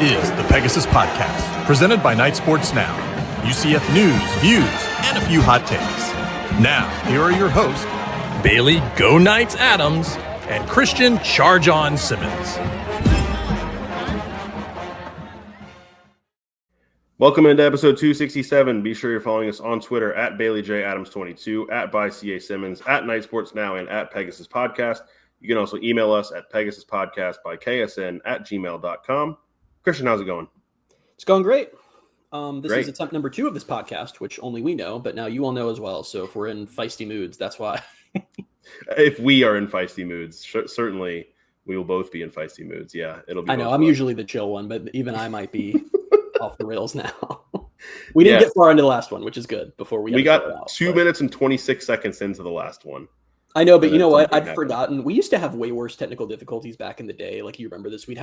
is the Pegasus Podcast, presented by Night Sports Now. UCF news, views, and a few hot takes. Now, here are your hosts, Bailey Go Knights Adams and Christian Charge On Simmons. Welcome into episode 267. Be sure you're following us on Twitter at BaileyJAdams22, at ByCA Simmons, at Night Sports Now, and at Pegasus Podcast. You can also email us at PegasusPodcastByKSN@gmail.com. Christian, how's it going? It's going great. This is attempt number 2 of this podcast, which only we know, but now you all know as well. So if we're in feisty moods, that's why. If we are in feisty moods, certainly we will both be in feisty moods. Yeah, it'll be. I know I'm usually the chill one, but even I might be off the rails now. We didn't get far into the last one, which is good. Before we got 2 minutes and 26 seconds into the last one. I know, but you know what? I'd forgotten. We used to have way worse technical difficulties back in the day. Like, you remember this? We'd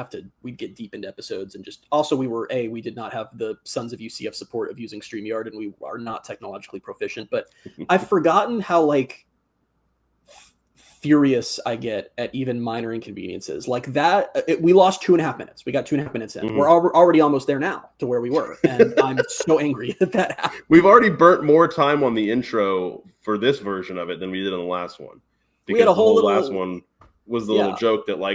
get deep into episodes and just also we did not have the Sons of UCF support of using StreamYard, and we are not technologically proficient. But I've forgotten how furious I get at even minor inconveniences like that. We lost 2.5 minutes. We got 2.5 minutes in. Mm-hmm. We're already almost there now to where we were, and I'm so angry that happened. We've already burnt more time on the intro for this version of it than we did on the last one. Because we had a whole last one was the little joke that I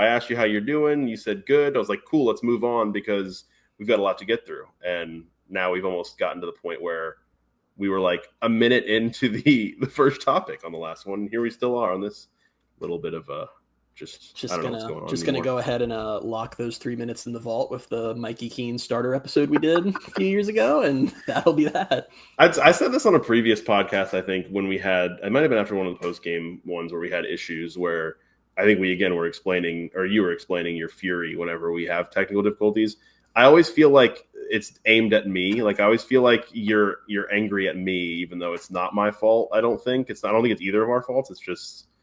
asked you how you're doing. You said good. I was like, cool, let's move on because we've got a lot to get through. And now we've almost gotten to the point where we were like a minute into the first topic on the last one. And here we still are on this little bit of just I don't know what's going on. Just going to go ahead and lock those 3 minutes in the vault with the Mikey Keene starter episode we did a few years ago, and that'll be that. I said this on a previous podcast, I think, when we had – it might have been after one of the post-game ones where we had issues where I think we, again, were explaining – or you were explaining your fury whenever we have technical difficulties. I always feel like it's aimed at me. Like, I always feel like you're angry at me, even though it's not my fault, I don't think. I don't think it's either of our faults. It's just –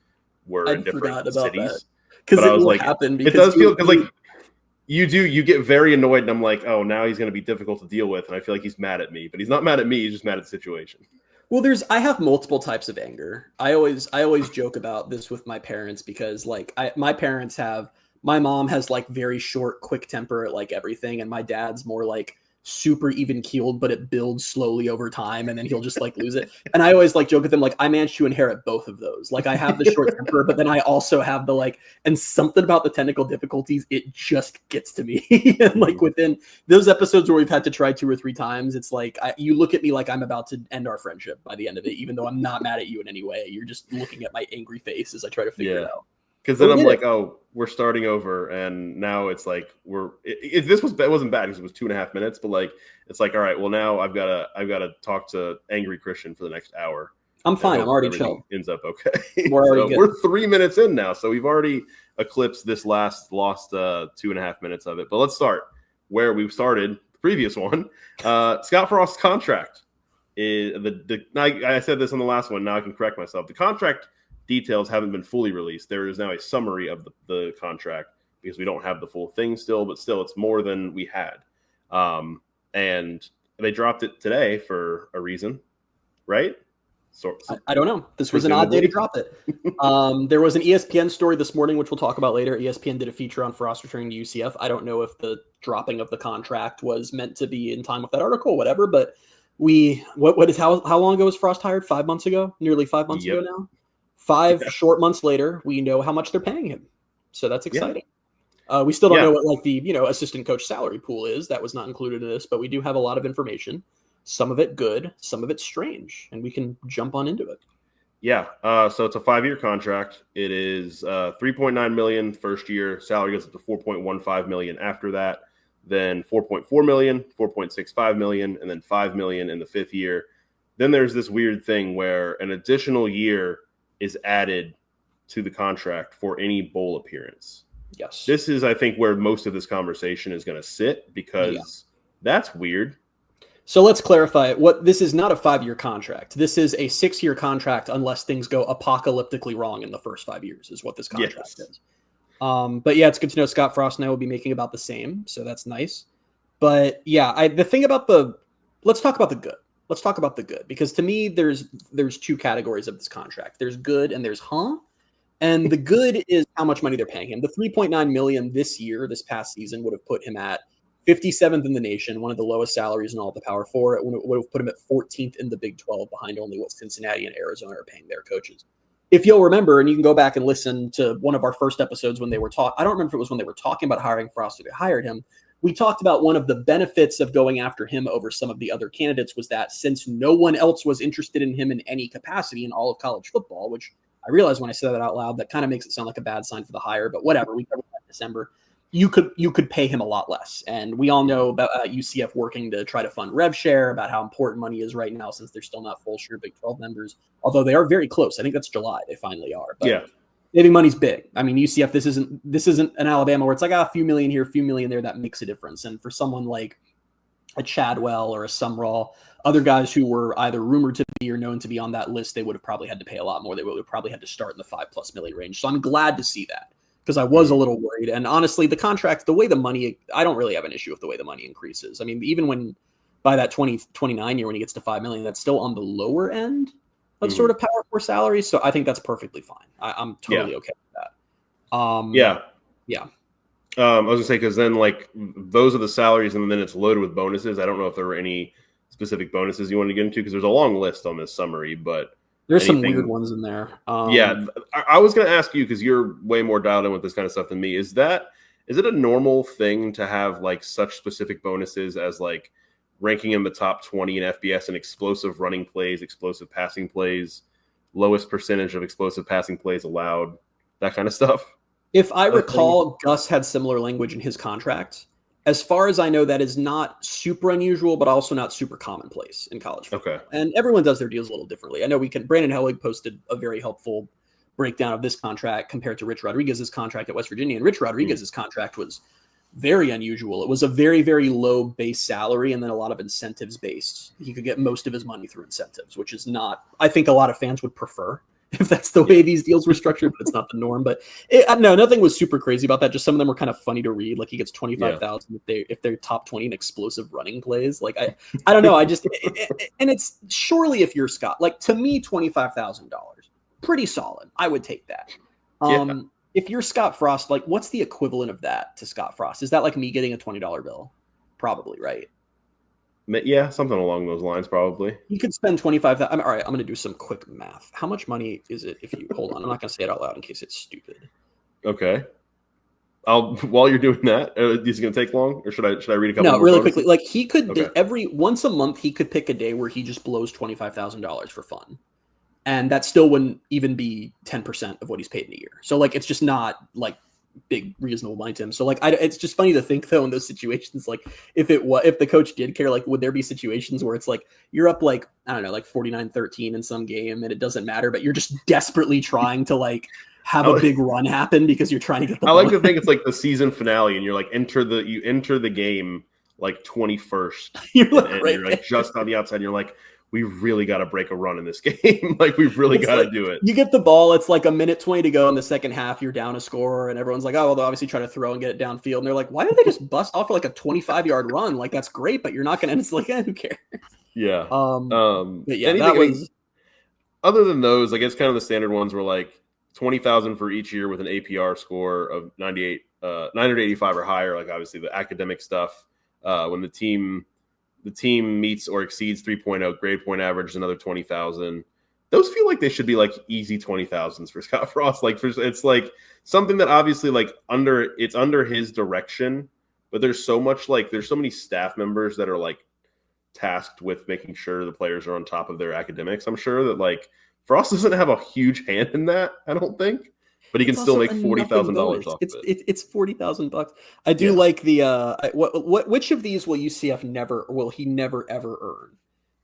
we're in different cities. Because it will happen. It does feel because you get very annoyed, and I'm like, oh, now he's going to be difficult to deal with, and I feel like he's mad at me, but he's not mad at me. He's just mad at the situation. Well, I have multiple types of anger. I always joke about this with my parents because my mom has very short, quick temper at everything, and my dad's more super even keeled, but it builds slowly over time, and then he'll just lose it. And I always joke with them I managed to inherit both of those. I have the short temper, but then I also have the and something about the technical difficulties, it just gets to me. And within those episodes where we've had to try 2 or 3 times, it's you look at me like I'm about to end our friendship by the end of it, even though I'm not mad at you in any way. You're just looking at my angry face as I try to figure it out. Because then I'm oh, we're starting over, and now it's it wasn't bad because it was 2.5 minutes, but it's all right. Well, now I've got to talk to angry Christian for the next hour. I'm fine. I'm already chill. Ends up okay. We're 3 minutes in now, so we've already eclipsed this lost 2.5 minutes of it. But let's start where we started the previous one. Scott Frost's contract is I said this on the last one. Now I can correct myself. The contract details haven't been fully released. There is now a summary of the contract because we don't have the full thing still, but still it's more than we had. And they dropped it today for a reason, right? So I don't know. This was an odd day to drop it. There was an ESPN story this morning, which we'll talk about later. ESPN did a feature on Frost returning to UCF. I don't know if the dropping of the contract was meant to be in time with that article, whatever, but how long ago was Frost hired? 5 months ago? Nearly 5 months ago now? 5 short months later, we know how much they're paying him. So that's exciting. Yeah. We still don't know what the assistant coach salary pool is. That was not included in this, but we do have a lot of information. Some of it good, some of it strange, and we can jump on into it. Yeah. So it's a 5-year contract. It is $3.9 million first year. Salary goes up to $4.15 million after that. Then $4.4 million, $4.65 million, and then $5 million in the 5th year. Then there's this weird thing where an additional year is added to the contract for any bowl appearance. Yes. This is, I think, where most of this conversation is going to sit because that's weird. So let's clarify this is not a 5-year contract. This is a 6-year contract unless things go apocalyptically wrong in the first 5 years is what this contract is. But it's good to know Scott Frost and I will be making about the same. So that's nice. But the thing about let's talk about the good. Let's talk about the good, because to me, there's 2 categories of this contract. There's good and there's And the good is how much money they're paying him. The $3.9 million this past season would have put him at 57th in the nation, one of the lowest salaries in all the Power Four. It would have put him at 14th in the Big 12, behind only what Cincinnati and Arizona are paying their coaches. If you'll remember, and you can go back and listen to one of our first episodes when they were talking, I don't remember if it was when they were talking about hiring Frost or they hired him. We talked about one of the benefits of going after him over some of the other candidates was that since no one else was interested in him in any capacity in all of college football, which I realized when I said that out loud, that kind of makes it sound like a bad sign for the hire, but whatever. We covered that in December. You could pay him a lot less. And we all know about UCF working to try to fund rev share, about how important money is right now since they're still not full share Big 12 members, although they are very close. I think that's July. They finally are. But yeah. Saving money's big. I mean, UCF, this isn't an Alabama where it's like a few million here, a few million there. That makes a difference. And for someone like a Chadwell or a Sumrall, other guys who were either rumored to be or known to be on that list, they would have probably had to pay a lot more. They would have probably had to start in the $5+ million range. So I'm glad to see that, because I was a little worried. And honestly, the contract, the way the money, I don't really have an issue with the way the money increases. I mean, even when by that 2029 year, when he gets to $5 million, that's still on the lower end of sort of Power Four salaries. So I think that's perfectly fine. I'm totally okay with that. Yeah. I was gonna say, because then like those are the salaries, and then it's loaded with bonuses. I don't know if there were any specific bonuses you wanted to get into, because there's a long list on this summary, but there's some weird ones in there. I was gonna ask you, because you're way more dialed in with this kind of stuff than me. Is it a normal thing to have like such specific bonuses as like ranking in the top 20 in FBS and explosive running plays, explosive passing plays, lowest percentage of explosive passing plays allowed, that kind of stuff? If I recall, Gus had similar language in his contract. As far as I know, that is not super unusual, but also not super commonplace in college football. Okay. And everyone does their deals a little differently. I know Brandon Hellig posted a very helpful breakdown of this contract compared to Rich Rodriguez's contract at West Virginia. And Rich Rodriguez's contract was very unusual. It was a very, very low base salary and then a lot of incentives based. He could get most of his money through incentives, which is not, I think a lot of fans would prefer if that's the way these deals were structured, but it's not the norm. But no, nothing was super crazy about that. Just some of them were kind of funny to read. Like he gets 25,000 if they're top 20 in explosive running plays. Like I don't know. I just and it's surely, if you're Scott, like to me, $25,000, pretty solid. I would take that. If you're Scott Frost, like what's the equivalent of that to Scott Frost? Is that like me getting a $20 bill? Probably, right? Yeah, something along those lines, probably. You could spend $25,000. All right, I'm going to do some quick math. How much money is it if you hold on? I'm not going to say it out loud in case it's stupid. Okay. While you're doing that, is it going to take long, or should I read a couple? No, really quickly. Like he could Okay. once a month he could pick a day where he just blows $25,000 for fun, and that still wouldn't even be 10% of what he's paid in a year. So like it's just not like big reasonable money to him. So like it's just funny to think though in those situations, like if the coach did care, like would there be situations where it's like you're up like I don't know, like 49-13 in some game and it doesn't matter, but you're just desperately trying to like have a big run happen because you're trying to get the I like to think it's like the season finale and you're like enter the game like 21st. You're like just on the outside and you're like, we really got to break a run in this game. Like we've really got to do it. You get the ball. It's like a minute 20 to go in the second half. You're down a score and everyone's like, oh, well, they'll obviously try to throw and get it downfield. And they're like, why did they just bust off for like a 25-yard run? Like, that's great, but you're not going to, and it's like, who cares? Yeah. But yeah, that was, other than those, like it's kind of the standard ones where like 20,000 for each year with an APR score of 985 or higher. Like obviously the academic stuff, when the team meets or exceeds 3.0 grade point average is another 20,000. Those feel like they should be like easy 20,000s for Scott Frost. Like it's like something that obviously like it's under his direction, but there's so many staff members that are like tasked with making sure the players are on top of their academics. I'm sure that like Frost doesn't have a huge hand in that, I don't think. But he can still make $40,000 off of it. It's $40,000. I do like the which of these will he never ever earn?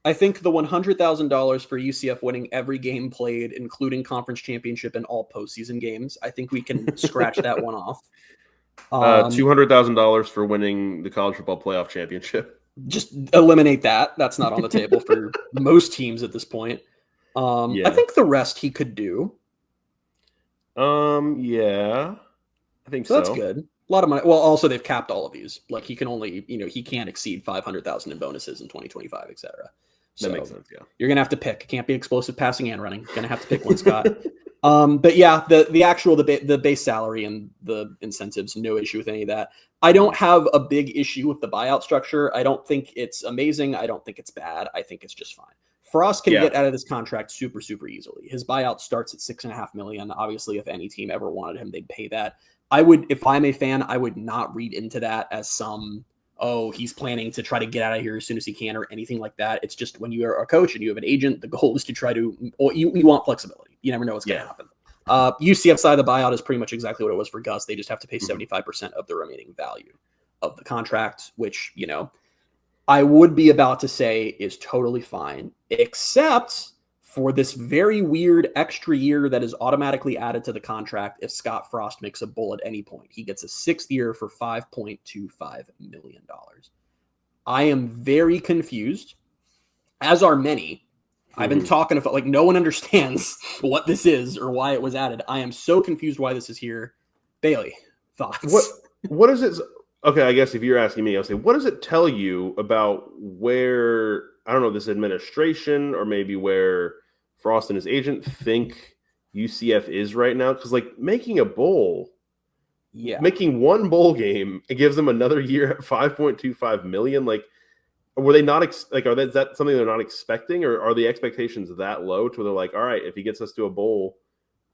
I think the $100,000 for UCF winning every game played, including conference championship and all postseason games. I think we can scratch that one off. $200,000 for winning the college football playoff championship. Just eliminate that. That's not on the table for most teams at this point. I think the rest he could do. Yeah, I think so. That's good. A lot of money. Well, also they've capped all of these. Like he can only, he can't exceed 500,000 in bonuses in 2025, etc. That makes sense. Yeah, you're gonna have to pick. It can't be explosive passing and running. You're gonna have to pick one, Scott. But yeah, the base salary and the incentives, no issue with any of that. I don't have a big issue with the buyout structure. I don't think it's amazing. I don't think it's bad. I think it's just fine. Frost can get out of this contract super, super easily. His buyout starts at $6.5 million. Obviously, if any team ever wanted him, they'd pay that. If I'm a fan, I would not read into that as some, he's planning to try to get out of here as soon as he can or anything like that. It's just when you are a coach and you have an agent, the goal is to try to, you want flexibility. You never know what's going to happen. UCF side of the buyout is pretty much exactly what it was for Gus. They just have to pay 75% of the remaining value of the contract, which, I would be about to say is totally fine, except for this very weird extra year that is automatically added to the contract if Scott Frost makes a bowl at any point. He gets a 6th year for $5.25 million. I am very confused, as are many. I've been talking about, like, no one understands what this is or why it was added. I am so confused why this is here. Bailey, thoughts? What is it? Okay, I guess if you're asking me, I'll say, what does it tell you about where, I don't know, this administration or maybe where Frost and his agent think UCF is right now? Because, like, making a bowl, making one bowl game, it gives them another year at $5.25 million. Like, were they not, is that something they're not expecting? Or are the expectations that low to where they're like, all right, if he gets us to a bowl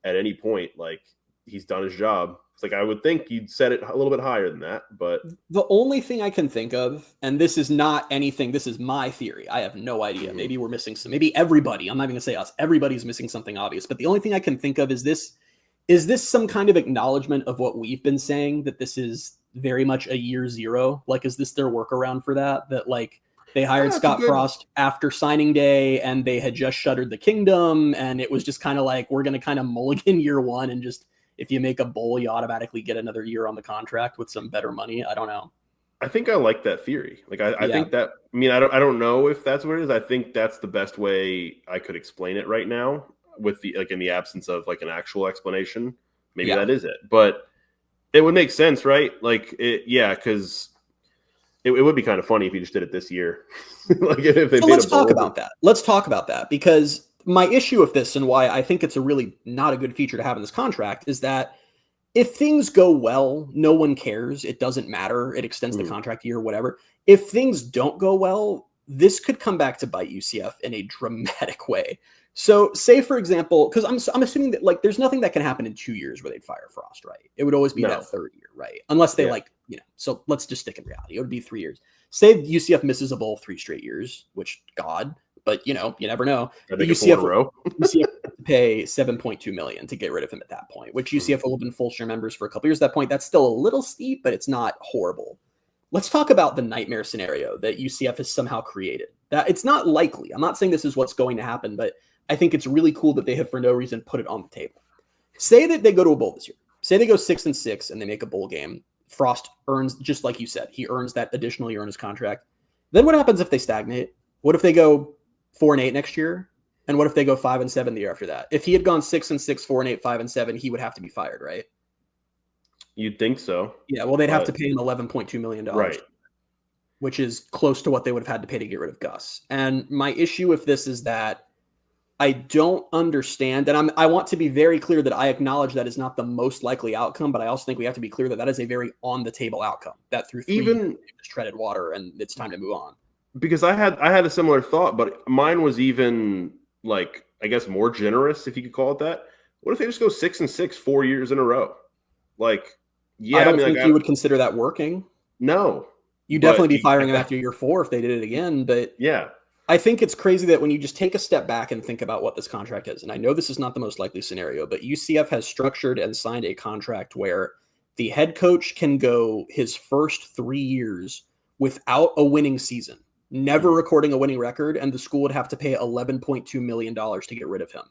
at any point, like, he's done his job? It's like, I would think you'd set it a little bit higher than that, but the only thing I can think of, and this is not anything, this is my theory. I have no idea. Maybe we're missing maybe everybody, I'm not even gonna say us, everybody's missing something obvious, but the only thing I can think of is this some kind of acknowledgement of what we've been saying, that this is very much a year zero? Like, is this their workaround for that? That, like, they hired Scott Frost after signing day and they had just shuttered the kingdom, and it was just kind of like, we're going to kind of mulligan year one, and just, if you make a bowl, you automatically get another year on the contract with some better money. I don't know. I think I like that theory. Like, I think that, I mean, I don't know if that's what it is. I think that's the best way I could explain it right now, with the, like, in the absence of, like, an actual explanation. Maybe that is it, but it would make sense, right? Like, because it would be kind of funny if you just did it this year. Like, if they let's talk about that. Let's talk about that, because my issue with this, and why I think it's a really not a good feature to have in this contract, is that if things go well, no one cares. It doesn't matter. It extends the contract year or whatever. If things don't go well, this could come back to bite UCF in a dramatic way. So say, for example, because I'm assuming that, like, there's nothing that can happen in 2 years where they'd fire Frost, right? It would always be that 3rd year, right? Unless they so let's just stick in reality. It would be 3 years. Say UCF misses a bowl 3 straight years, which but you never know. UCF have to pay $7.2 million to get rid of him at that point, which UCF will have been full share members for a couple years at that point. That's still a little steep, but it's not horrible. Let's talk about the nightmare scenario that UCF has somehow created. That it's not likely. I'm not saying this is what's going to happen, but I think it's really cool that they have, for no reason, put it on the table. Say that they go to a bowl this year. Say they go 6-6 and they make a bowl game. Frost earns, just like you said, he earns that additional year on his contract. Then what happens if they stagnate? What if they go 4-8 next year? And what if they go 5-7 the year after that? If he had gone 6-6, 4-8, 5-7, he would have to be fired, right? You'd think so. Yeah, well, they'd have to pay him $11.2 million, right? Which is close to what they would have had to pay to get rid of Gus. And my issue with this is that I don't understand, and I want to be very clear that I acknowledge that is not the most likely outcome, but I also think we have to be clear that that is a very on-the-table outcome, that through 3 years, just treaded water and it's time to move on. Because I had a similar thought, but mine was even, like, I guess more generous, if you could call it that. What if they just go 6-6 4 years in a row? Like, I don't think you would consider that working. No. You'd definitely be firing him after year 4 if they did it again, but yeah. I think it's crazy that when you just take a step back and think about what this contract is, and I know this is not the most likely scenario, but UCF has structured and signed a contract where the head coach can go his first 3 years without a winning season, never recording a winning record, and the school would have to pay $11.2 million to get rid of him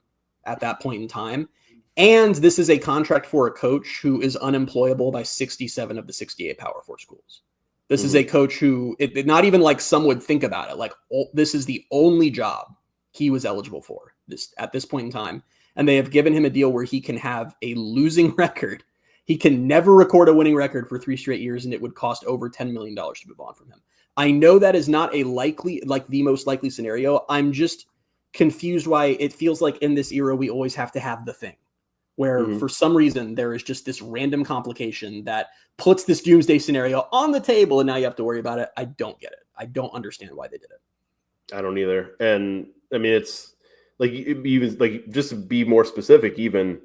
at that point in time. And this is a contract for a coach who is unemployable by 67 of the 68 Power 4 schools. This is a coach who, not even like some would think about it, like this is the only job he was eligible for at this point in time. And they have given him a deal where he can have a losing record. He can never record a winning record for 3 straight years, and it would cost over $10 million to move on from him. I know that is not a likely, like the most likely scenario. I'm just confused why it feels like in this era, we always have to have the thing. where for some reason there is just this random complication that puts this doomsday scenario on the table and now you have to worry about it. I don't get it. I don't understand why they did it. I don't either. And I mean, it's like, even like, just to be more specific, even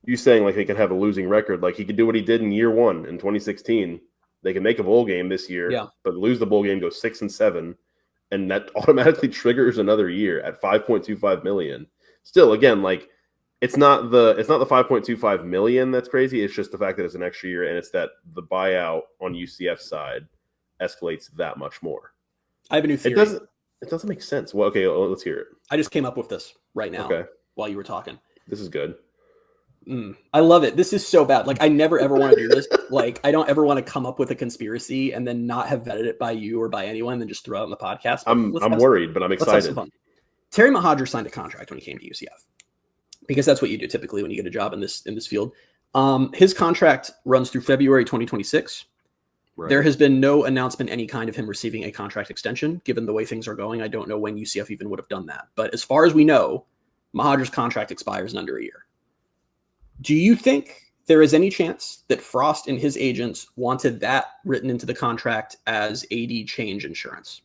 you saying like they could have a losing record, like he could do what he did in year one in 2016. They can make a bowl game this year, but lose the bowl game, go 6-7, and that automatically triggers another year at $5.25 million. Still, again, like it's not the $5.25 million that's crazy. It's just the fact that it's an extra year, and it's that the buyout on UCF side escalates that much more. I have a new theory. It doesn't make sense. Well, okay, let's hear it. I just came up with this right now while you were talking. This is good. I love it. This is so bad. Like, I never ever want to do this. Like, I don't ever want to come up with a conspiracy and then not have vetted it by you or by anyone and then just throw it on the podcast. But I'm worried, but I'm excited. Terry Mohajir signed a contract when he came to UCF because that's what you do typically when you get a job in this field. His contract runs through February 2026. Right. There has been no announcement, any kind, of him receiving a contract extension. Given the way things are going, I don't know when UCF even would have done that. But as far as we know, Mohajir's contract expires in under a year. Do you think there is any chance that Frost and his agents wanted that written into the contract as AD change insurance?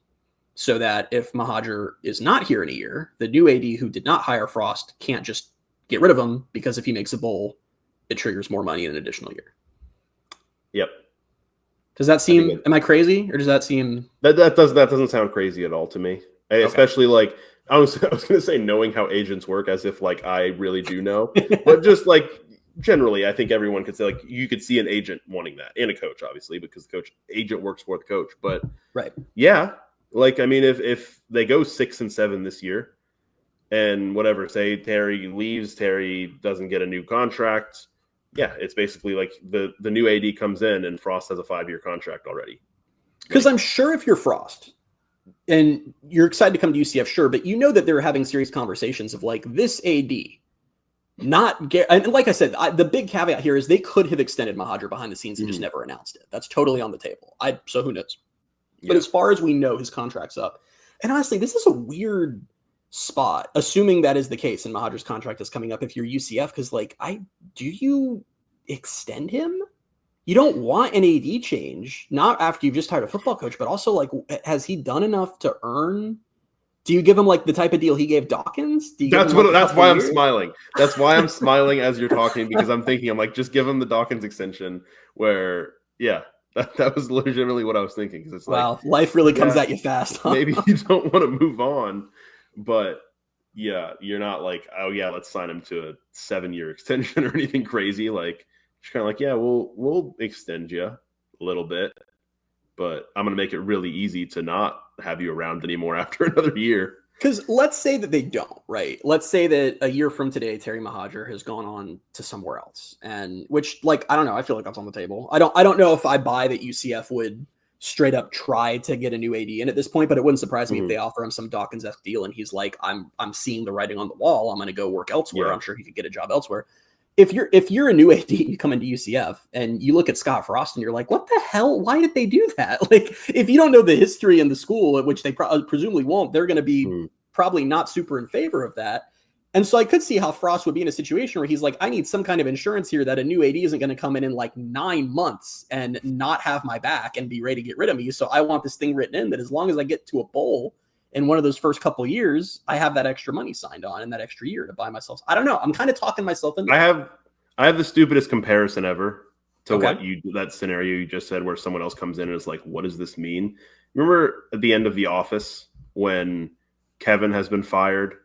So that if Mohajir is not here in a year, the new AD who did not hire Frost can't just get rid of him because if he makes a bowl, it triggers more money in an additional year. Yep. Does that seem, am I crazy? Or does that seem... That doesn't sound crazy at all to me. Okay. Especially like, I was going to say knowing how agents work as if like I really do know. But just like generally, I think everyone could say like you could see an agent wanting that and a coach, obviously, because the agent works for the coach. But yeah, like, I mean, if they go 6-7 this year and whatever, say Terry leaves, Terry doesn't get a new contract. Yeah, it's basically like the new AD comes in and Frost has a 5-year contract already. Because I'm sure if you're Frost and you're excited to come to UCF, sure, but you know that they're having serious conversations of like this AD not get. And like I said, the big caveat here is they could have extended Mohajir behind the scenes and just never announced it. That's totally on the table. So who knows? Yeah. But as far as we know, his contract's up. And honestly, this is a weird spot, assuming that is the case and Mohajir's contract is coming up if you're UCF, because like, do you extend him? You don't want an AD change, not after you've just hired a football coach, but also like, has he done enough to earn? Do you give him like the type of deal he gave Dawkins? That's why I'm smiling. That's why I'm smiling as you're talking, because I'm like, just give him the Dawkins extension where, that was legitimately what I was thinking. Because it's wow, life really comes at you fast. Huh? Maybe you don't want to move on, but yeah, you're not like, oh yeah, let's sign him to a 7-year extension or anything crazy. Like, just kind of like, yeah, we'll extend you a little bit, but I'm going to make it really easy to not have you around anymore after another year. Because let's say that they don't, right? Let's say that a year from today, Terry Mohajir has gone on to somewhere else, and which, like, I don't know. I feel like that's on the table. I don't know if I buy that UCF would straight up try to get a new AD in at this point, but it wouldn't surprise me if they offer him some Dawkins-esque deal, and he's like, I'm seeing the writing on the wall. I'm going to go work elsewhere. I'm sure he could get a job elsewhere. If you're a new AD, you come into UCF and you look at Scott Frost and you're like, what the hell? Why did they do that? Like, if you don't know the history in the school, which they presumably won't, they're going to be probably not super in favor of that. And so I could see how Frost would be in a situation where he's like, I need some kind of insurance here that a new AD isn't going to come in like 9 months and not have my back and be ready to get rid of me. So I want this thing written in that as long as I get to a bowl in one of those first couple of years, I have that extra money signed on in that extra year to buy myself. I don't know. I'm kind of talking myself into I have the stupidest comparison ever to that scenario you just said, where someone else comes in and is like, what does this mean? Remember at the end of The Office when Kevin has been fired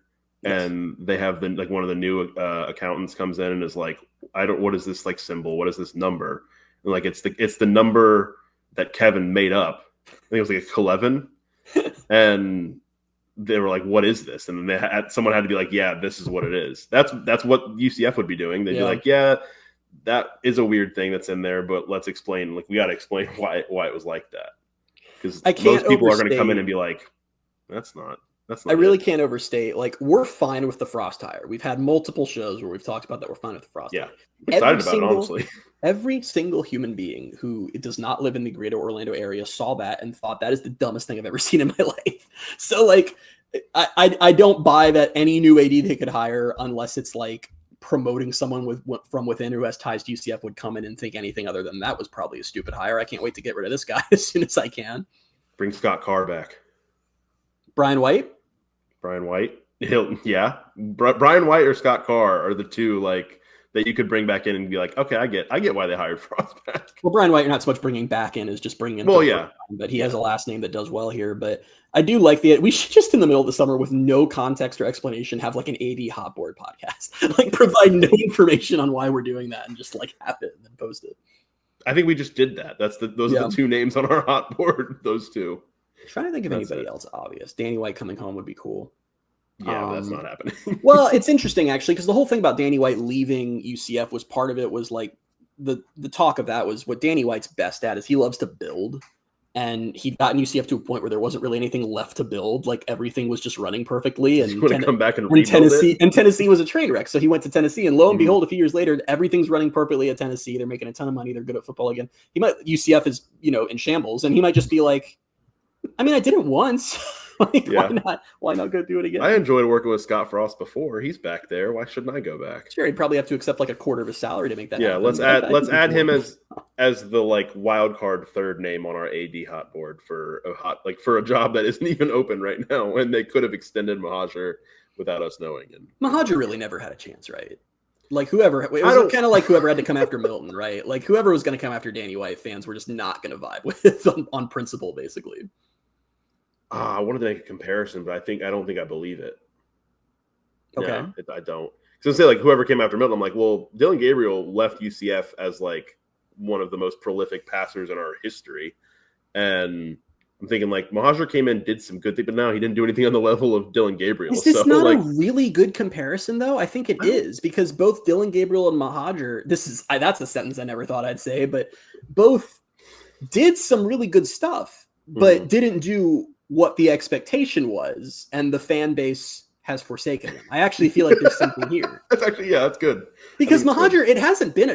and they have one of the new accountants comes in and is like, what is this like symbol? What is this number? And like, it's the number that Kevin made up. I think it was like a 11. And they were like, what is this? And then someone had to be like, yeah, this is what it is. That's what UCF would be doing. They'd be like, yeah, that is a weird thing that's in there, but let's explain. Like, we got to explain why it was like that. Because most people are going to come in and be like, that's not I really can't overstate. Like, we're fine with the Frost hire. We've had multiple shows where we've talked about that. We're fine with the Frost hire. I'm excited about it, honestly. Every single human being who does not live in the greater Orlando area saw that and thought that is the dumbest thing I've ever seen in my life. So, like, I don't buy that any new AD they could hire unless it's like promoting someone from within who has ties to UCF would come in and think anything other than that was probably a stupid hire. I can't wait to get rid of this guy as soon as I can. Bring Scott Carr back. Brian White? Brian White? Yeah. Brian White or Scott Carr are the two that you could bring back in and be like, okay, I get why they hired Frost back. Well, Brian White, you're not so much bringing back in as just bringing in. Well, yeah. But he has a last name that does well here. But I do like we should just in the middle of the summer with no context or explanation have like an AD hot board podcast. Like provide no information on why we're doing that and just like have it and then post it. I think we just did that. Those are the two names on our hot board. Those two. I'm trying to think of anybody else obvious. Danny White coming home would be cool. Yeah, that's not happening. Well, it's interesting actually because the whole thing about Danny White leaving UCF was part of it was like the talk of that was what Danny White's best at is he loves to build, and he'd gotten UCF to a point where there wasn't really anything left to build. Like everything was just running perfectly, and come back and Tennessee was a train wreck. So he went to Tennessee, and lo and behold, a few years later, everything's running perfectly at Tennessee. They're making a ton of money. They're good at football again. UCF is in shambles, and he might just be like, I mean, I did it once. Why not go do it again? I enjoyed working with Scott Frost before. He's back there. Why shouldn't I go back? Sure, he'd probably have to accept like a quarter of his salary to make that happen. Let's add him as the like wild card third name on our AD hot board for a job that isn't even open right now, and they could have extended Mahajer without us knowing. And Mahajer really never had a chance, right? Like it was kind of like whoever had to come after Milton, right? Like whoever was going to come after Danny White, fans were just not going to vibe with on principle, basically. I wanted to make a comparison, but I don't think I believe it. Okay. Yeah, I don't. So say like whoever came after Milton, I'm like, well, Dylan Gabriel left UCF as like one of the most prolific passers in our history, and I'm thinking like Mahajer came in, did some good things, but now he didn't do anything on the level of Dylan Gabriel. Is this not a really good comparison though? I think it is because both Dylan Gabriel and Mahajer. That's a sentence I never thought I'd say, but both did some really good stuff, but didn't do what the expectation was, and the fan base has forsaken them. I actually feel like there's something here. That's good. Because Mahajer, it hasn't been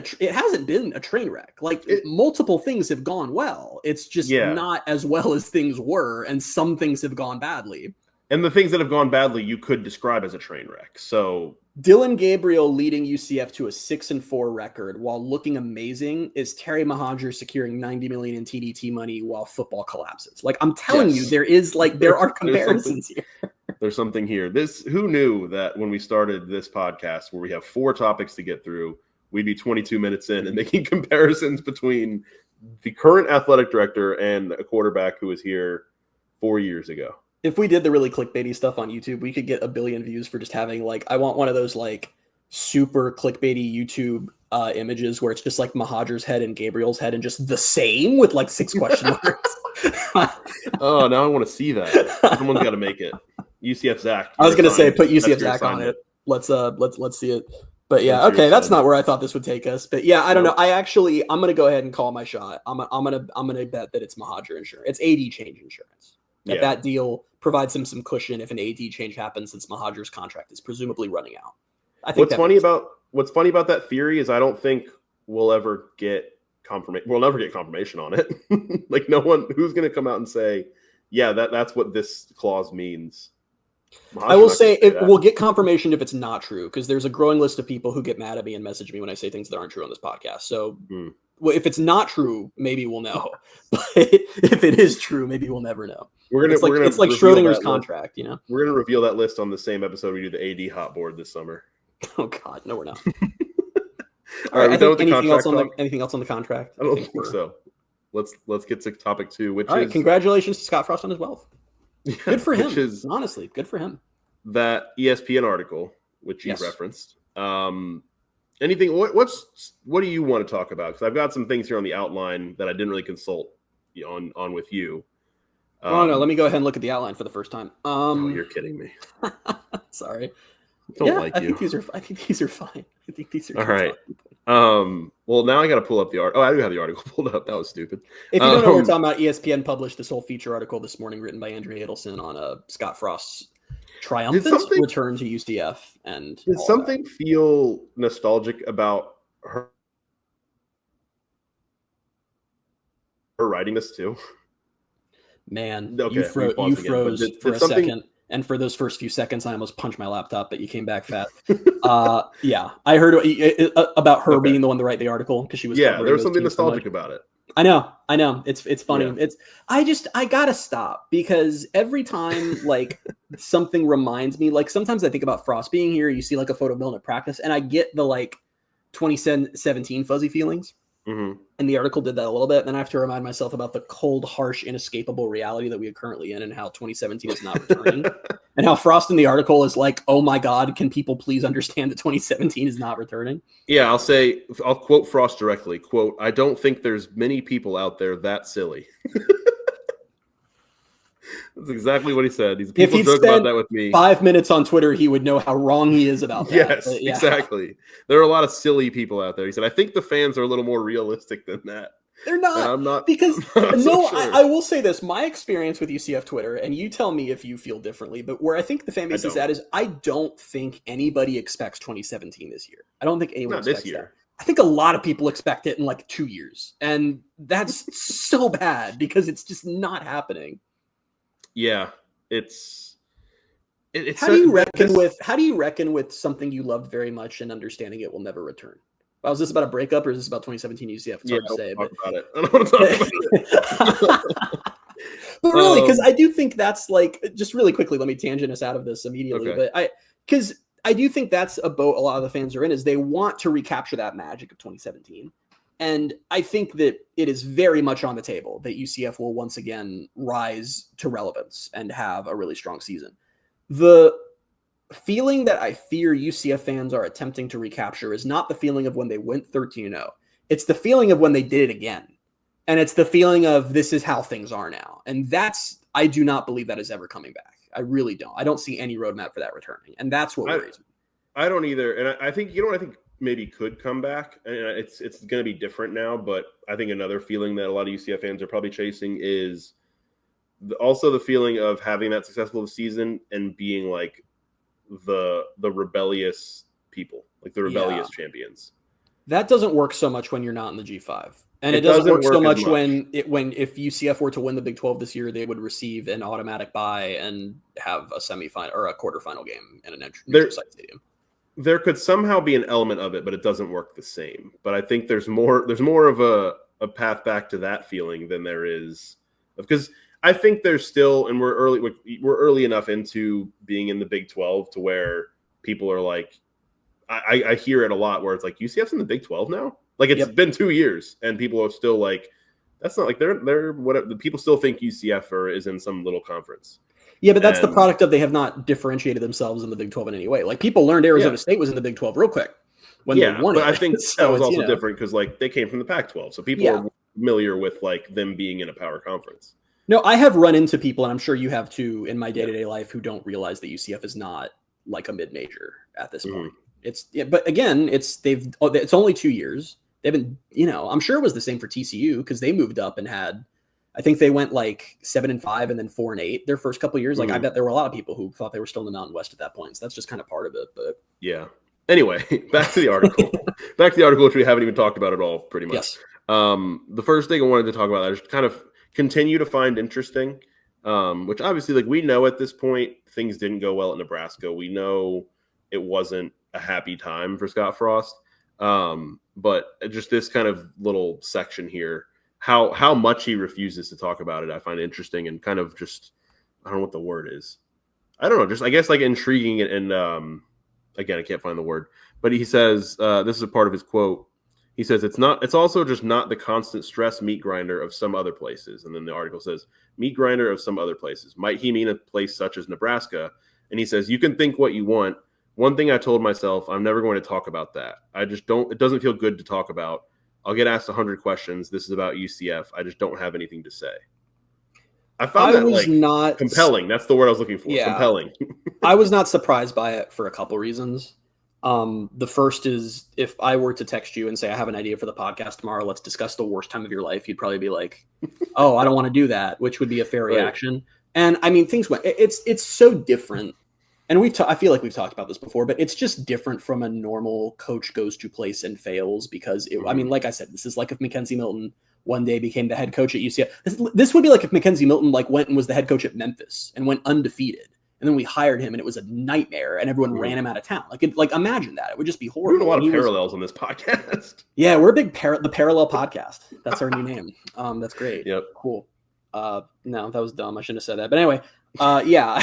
a train wreck. Like multiple things have gone well. It's just not as well as things were, and some things have gone badly. And the things that have gone badly, you could describe as a train wreck. So Dylan Gabriel leading UCF to a 6-4 record while looking amazing is Terry Mahajer securing $90 million in TDT money while football collapses. Like I'm telling you, there are comparisons here. There's something here. Who knew that when we started this podcast where we have 4 topics to get through, we'd be 22 minutes in and making comparisons between the current athletic director and a quarterback who was here 4 years ago. If we did the really clickbaity stuff on YouTube, we could get 1 billion views for just having I want one of those like super clickbaity YouTube images where it's just like Mahajer's head and Gabriel's head and just the same with like 6 question marks. Oh, now I want to see that. Someone's got to make it. UCF Zach. I was going to say put UCF Zach on it. Let's see it. But yeah, okay, that's not where I thought this would take us. But yeah, I don't know. I'm going to go ahead and call my shot. I'm going to bet that it's Mahajer insurance. It's AD change insurance. That deal provides him some cushion if an AD change happens, since Mahajer's contract is presumably running out. I think what's funny about that theory is I don't think we'll ever get confirmation. We'll never get confirmation on it. Like no one who's going to come out and say, yeah, that's what this clause means. I will say we'll get confirmation if it's not true, because there's a growing list of people who get mad at me and message me when I say things that aren't true on this podcast. So if it's not true, maybe we'll know. But if it is true, maybe we'll never know. It's like Schrodinger's contract, We're going to reveal that list on the same episode we do the AD hot board this summer. Oh God, no, we're not. All right, anything else on the contract? I don't think so. Let's get to topic 2, which is congratulations to Scott Frost on his wealth. Good for him. Honestly, good for him. That ESPN article, which you referenced. Anything? What do you want to talk about? Because I've got some things here on the outline that I didn't really consult on with you. No. Let me go ahead and look at the outline for the first time. You're kidding me. Sorry. I think these are fine. I think these are all right. Well, now I got to pull up the article. Oh, I do have the article pulled up. That was stupid. If you don't know what we're talking about, ESPN published this whole feature article this morning written by Andrea Adelson on Scott Frost's triumphant return to UCF. And did something feel nostalgic about her writing this too? Man, okay, you froze for a second. And for those first few seconds, I almost punched my laptop, but you came back fast. Yeah, I heard about her being the one to write the article because she was. Yeah, there was something nostalgic about it. I know. It's funny. Yeah. I gotta stop because every time like something reminds me, like sometimes I think about Frost being here. You see like a photo of Milton at practice, and I get the like 2017 fuzzy feelings. Mm-hmm. And the article did that a little bit. And then I have to remind myself about the cold, harsh, inescapable reality that we are currently in and how 2017 is not returning. And how Frost in the article is like, oh my God, can people please understand that 2017 is not returning? Yeah, I'll quote Frost directly. Quote, I don't think there's many people out there that silly. That's exactly what he said. People joke about that with me. 5 minutes on Twitter, he would know how wrong he is about that. Yes, exactly. There are a lot of silly people out there. He said, I think the fans are a little more realistic than that. They're not. And I'm not. Because, I'm no, sure. I will say this. My experience with UCF Twitter, and you tell me if you feel differently, but where I think the fan base is at is I don't think anybody expects 2017 this year. I don't think anyone expects this year. That. I think a lot of people expect it in like 2 years. And that's so bad because it's just not happening. Yeah, it's how do you reckon with something you loved very much and understanding it will never return? Well, is this about a breakup or is this about 2017 UCF? It's hard to say, but I don't want to talk about it. But really, because I do think that's like, just really quickly, let me tangent us out of this immediately. Okay. But because I do think that's a boat a lot of the fans are in, is they want to recapture that magic of 2017. And I think that it is very much on the table that UCF will once again rise to relevance and have a really strong season. The feeling that I fear UCF fans are attempting to recapture is not the feeling of when they went 13-0. It's the feeling of when they did it again. And it's the feeling of this is how things are now. And I do not believe that is ever coming back. I really don't. I don't see any roadmap for that returning. And that's what worries me. I don't either. And I think, I think maybe could come back, and it's going to be different now. But I think another feeling that a lot of UCF fans are probably chasing is also the feeling of having that successful season and being like the rebellious people, like the rebellious champions. That doesn't work so much when you're not in the G5, and it doesn't work so much when if UCF were to win the Big 12 this year, they would receive an automatic bye and have a semifinal or a quarterfinal game in an neutral site stadium. There could somehow be an element of it, but it doesn't work the same. But I think there's more of a path back to that feeling than there is, because I think there's still, and we're early enough into being in the Big 12 to where people are like, I hear it a lot where it's like, UCF's in the Big 12 now? Like it's been 2 years and people are still like, that's not like they're what the people still think UCF is in some little conference. Yeah, but that's the product of they have not differentiated themselves in the Big 12 in any way. Like people learned Arizona State was in the Big 12 real quick when they won it. But I think that was also different because like they came from the Pac-12, so people are familiar with like them being in a power conference. No, I have run into people, and I'm sure you have too, in my day-to-day life, who don't realize that UCF is not like a mid-major at this point. But again, it's only 2 years. They've been, I'm sure it was the same for TCU because they moved up and had. I think they went like 7-5 and then 4-8 their first couple of years. Like I bet there were a lot of people who thought they were still in the Mountain West at that point. So that's just kind of part of it. But yeah. Anyway, back to the article. Which we haven't even talked about at all, pretty much. Yes. The first thing I wanted to talk about, I just kind of continue to find interesting, which obviously, like we know at this point, things didn't go well at Nebraska. We know it wasn't a happy time for Scott Frost. But just this kind of little section here. How much he refuses to talk about it, I find interesting and kind of just, I don't know what the word is. I don't know, just I guess like intriguing and again, I can't find the word. But he says, this is a part of his quote. He says, it's also just not the constant stress meat grinder of some other places. And then the article says, meat grinder of some other places. Might he mean a place such as Nebraska? And he says, you can think what you want. One thing I told myself, I'm never going to talk about that. It doesn't feel good to talk about. I'll get asked 100 questions. This is about UCF. I just don't have anything to say. I found that not compelling. That's the word I was looking for. Yeah. Compelling. I was not surprised by it for a couple reasons. The first is if I were to text you and say, I have an idea for the podcast tomorrow, let's discuss the worst time of your life. You'd probably be like, oh, I don't want to do that, which would be a fair reaction. And I mean, things went, it's so different. And I feel like we've talked about this before, but it's just different from a normal coach goes to place and fails because I mean, like I said, this is like if Mackenzie Milton one day became the head coach at UCF. This would be like if Mackenzie Milton went and was the head coach at Memphis and went undefeated And then we hired him, and it was a nightmare, and everyone ran him out of town. Like imagine that. It would just be We're doing horrible. a lot of parallels on this podcast. Yeah, we're a big the Parallel Podcast. That's our new name. That's great. Yep. Cool. No, that was dumb. I shouldn't have said that. But anyway, yeah.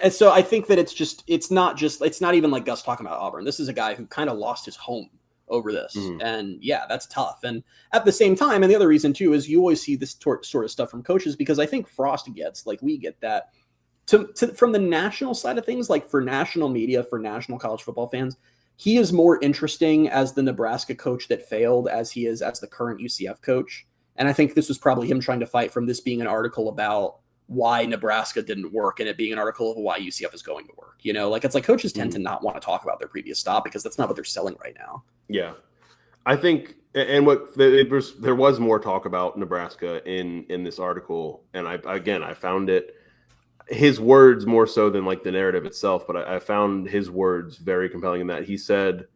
So I think that it's not even like Gus talking about Auburn. This is a guy who kind of lost his home over this. And yeah, that's tough. And at the same time, and the other reason too, is you always see this sort of stuff from coaches, because I think Frost gets, like we get that, from the national side of things, like for national media, for national college football fans, he is more interesting as the Nebraska coach that failed as he is as the current UCF coach. And I think this was probably him trying to fight from this being an article about why Nebraska didn't work and it being an artical of why UCF is going to work. You know, like it's like coaches tend to not want to talk about their previous stop because that's not what they're selling right now. Yeah. I think, and there was more talk about Nebraska in this article. And I found it, his words more so than like the narrative itself, but I found his words very compelling in that he said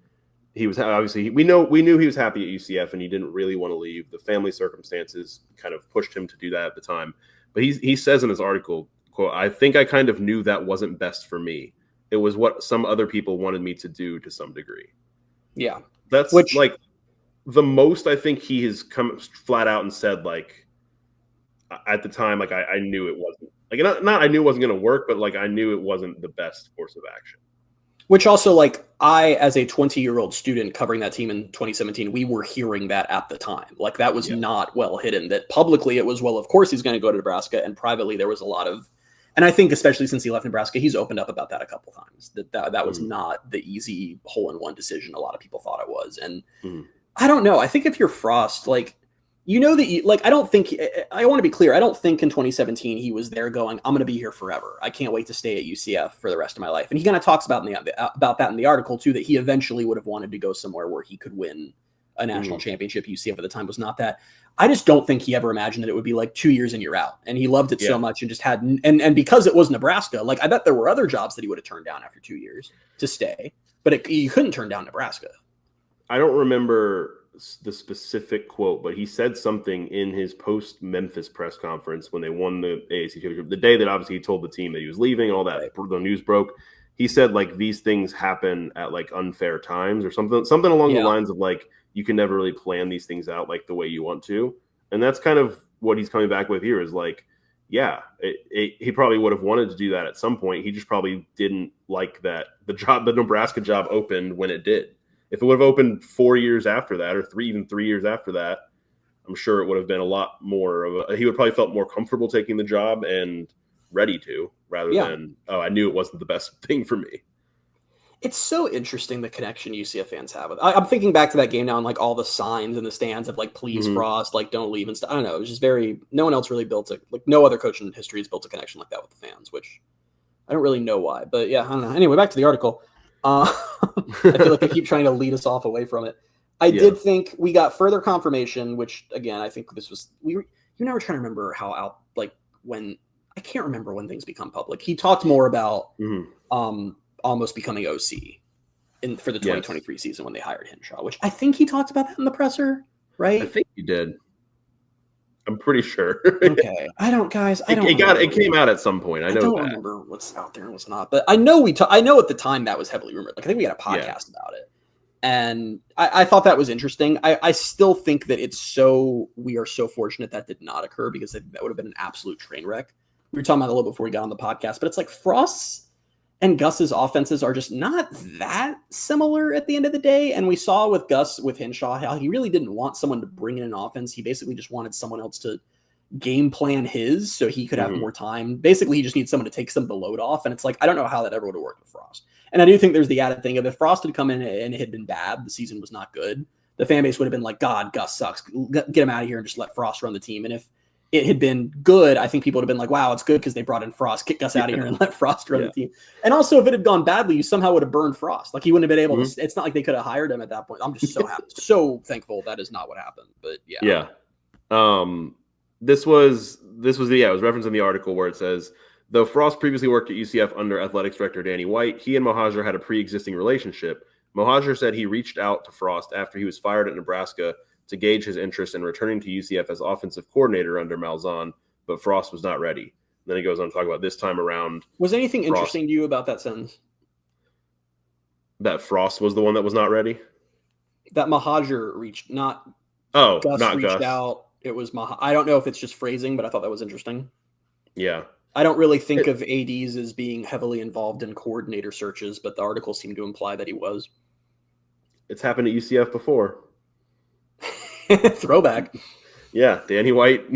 he was obviously, we knew he was happy at UCF and he didn't really want to leave. The family circumstances kind of pushed him to do that at the time. But he says in his article, quote, "I think I kind of knew that wasn't best for me. It was what some other people wanted me to do to some degree." Yeah. That's like the most I think he has come flat out and said, like, at the time, like I knew it wasn't. Like, not I knew it wasn't going to work, but like I knew it wasn't the best course of action. Which also, like, I, as a 20-year-old student covering that team in 2017, we were hearing that at the time. Like, that was not well hidden. That publicly it was, well, of course he's going to go to Nebraska, and privately there was a lot of, and I think especially since he left Nebraska, he's opened up about that a couple times. That was not the easy hole-in-one decision a lot of people thought it was. And I don't know. I think if you're Frost, like, you know that I don't think, I want to be clear, I don't think in 2017 he was there going, I'm going to be here forever. I can't wait to stay at UCF for the rest of my life. And he kind of talks about that in the article too, that he eventually would have wanted to go somewhere where he could win a national championship. UCF at the time was not that. I just don't think he ever imagined that it would be like 2 years and you're out. And he loved it so much and just had, and because it was Nebraska, like I bet there were other jobs that he would have turned down after 2 years to stay, but he couldn't turn down Nebraska. I don't remember the specific quote, but he said something in his post-Memphis press conference when they won the AAC championship, the day that obviously he told the team that he was leaving, all that, the news broke. He said, like, these things happen at, like, unfair times or something along the lines of, like, you can never really plan these things out, like, the way you want to. And that's kind of what he's coming back with here is, like, yeah, he probably would have wanted to do that at some point. He just probably didn't like that the Nebraska job opened when it did. If it would have opened 4 years after that, or even 3 years after that, I'm sure it would have been a lot more of he would probably felt more comfortable taking the job and ready to, rather than, oh, I knew it wasn't the best thing for me. It's so interesting, the connection UCF fans have with. I'm thinking back to that game now and like all the signs in the stands of like, please Frost, like don't leave and stuff. I don't know. It was just no one else really built no other coach in history has built a connection like that with the fans, which I don't really know why, but yeah, I don't know. Anyway, back to the article. I feel like I keep trying to lead us off away from it. I did think we got further confirmation, which again, I think this was, you and I were trying to remember when, I can't remember when things become public. He talked more about almost becoming OC for the 2023 season when they hired Hinshaw, which I think he talked about that in the presser, right? I think he did. I'm pretty sure. Okay. It came out at some point. I don't remember what's out there and what's not, but I know I know at the time that was heavily rumored. Like I think we had a podcast about it. And I thought that was interesting. I still think that we are so fortunate that did not occur, because that would have been an absolute train wreck. We were talking about it a little before we got on the podcast, but it's like Frost's and Gus's offenses are just not that similar at the end of the day. And we saw with Gus, with Hinshaw, how he really didn't want someone to bring in an offense. He basically just wanted someone else to game plan his so he could have more time. Basically, he just needs someone to take some of the load off. And it's like, I don't know how that ever would have worked with Frost. And I do think there's the added thing of if Frost had come in and it had been bad, the season was not good, the fan base would have been like, God, Gus sucks. Get him out of here and just let Frost run the team. And if it had been good, I think people would have been like, wow, it's good because they brought in Frost, kick Gus out of here and let Frost run the team. And also, if it had gone badly, you somehow would have burned Frost. Like he wouldn't have been able to, it's not like they could have hired him at that point. I'm just so happy, so thankful that is not what happened. But yeah. Yeah. This was it was referenced in the article where it says, though Frost previously worked at UCF under athletics director Danny White, he and Mohajir had a pre-existing relationship. Mohajir said he reached out to Frost after he was fired at Nebraska to gauge his interest in returning to UCF as offensive coordinator under Malzahn, but Frost was not ready. Then he goes on to talk about this time around. Was anything interesting to you about that sentence? That Frost was the one that was not ready? That Mahajer reached, not Gus reached out. It was I don't know if it's just phrasing, but I thought that was interesting. Yeah. I don't really think of ADs as being heavily involved in coordinator searches, but the article seemed to imply that he was. It's happened at UCF before. Throwback. Yeah, Danny White,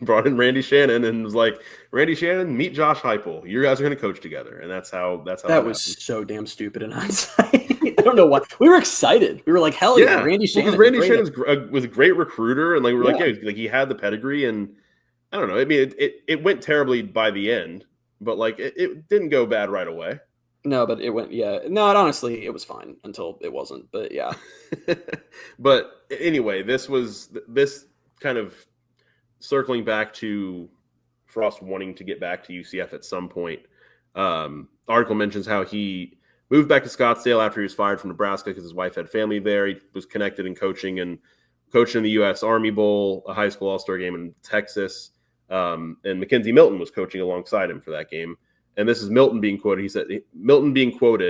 brought in Randy Shannon and was like, Randy Shannon, meet Josh Heupel. You guys are going to coach together, and that's how that was so damn stupid in hindsight. I don't know why. We were excited. We were like, hell yeah, Randy Shannon. Randy Shannon was a great recruiter, and like he had the pedigree, and I don't know. I mean, it went terribly by the end, but like it didn't go bad right away. No, but it went, yeah. No, honestly, it was fine until it wasn't. But yeah. But anyway, this kind of circling back to Frost wanting to get back to UCF at some point. Article mentions how he moved back to Scottsdale after he was fired from Nebraska because his wife had family there. He was connected in coaching in the U.S. Army Bowl, a high school all-star game in Texas. And Mackenzie Milton was coaching alongside him for that game. And this is Milton being quoted.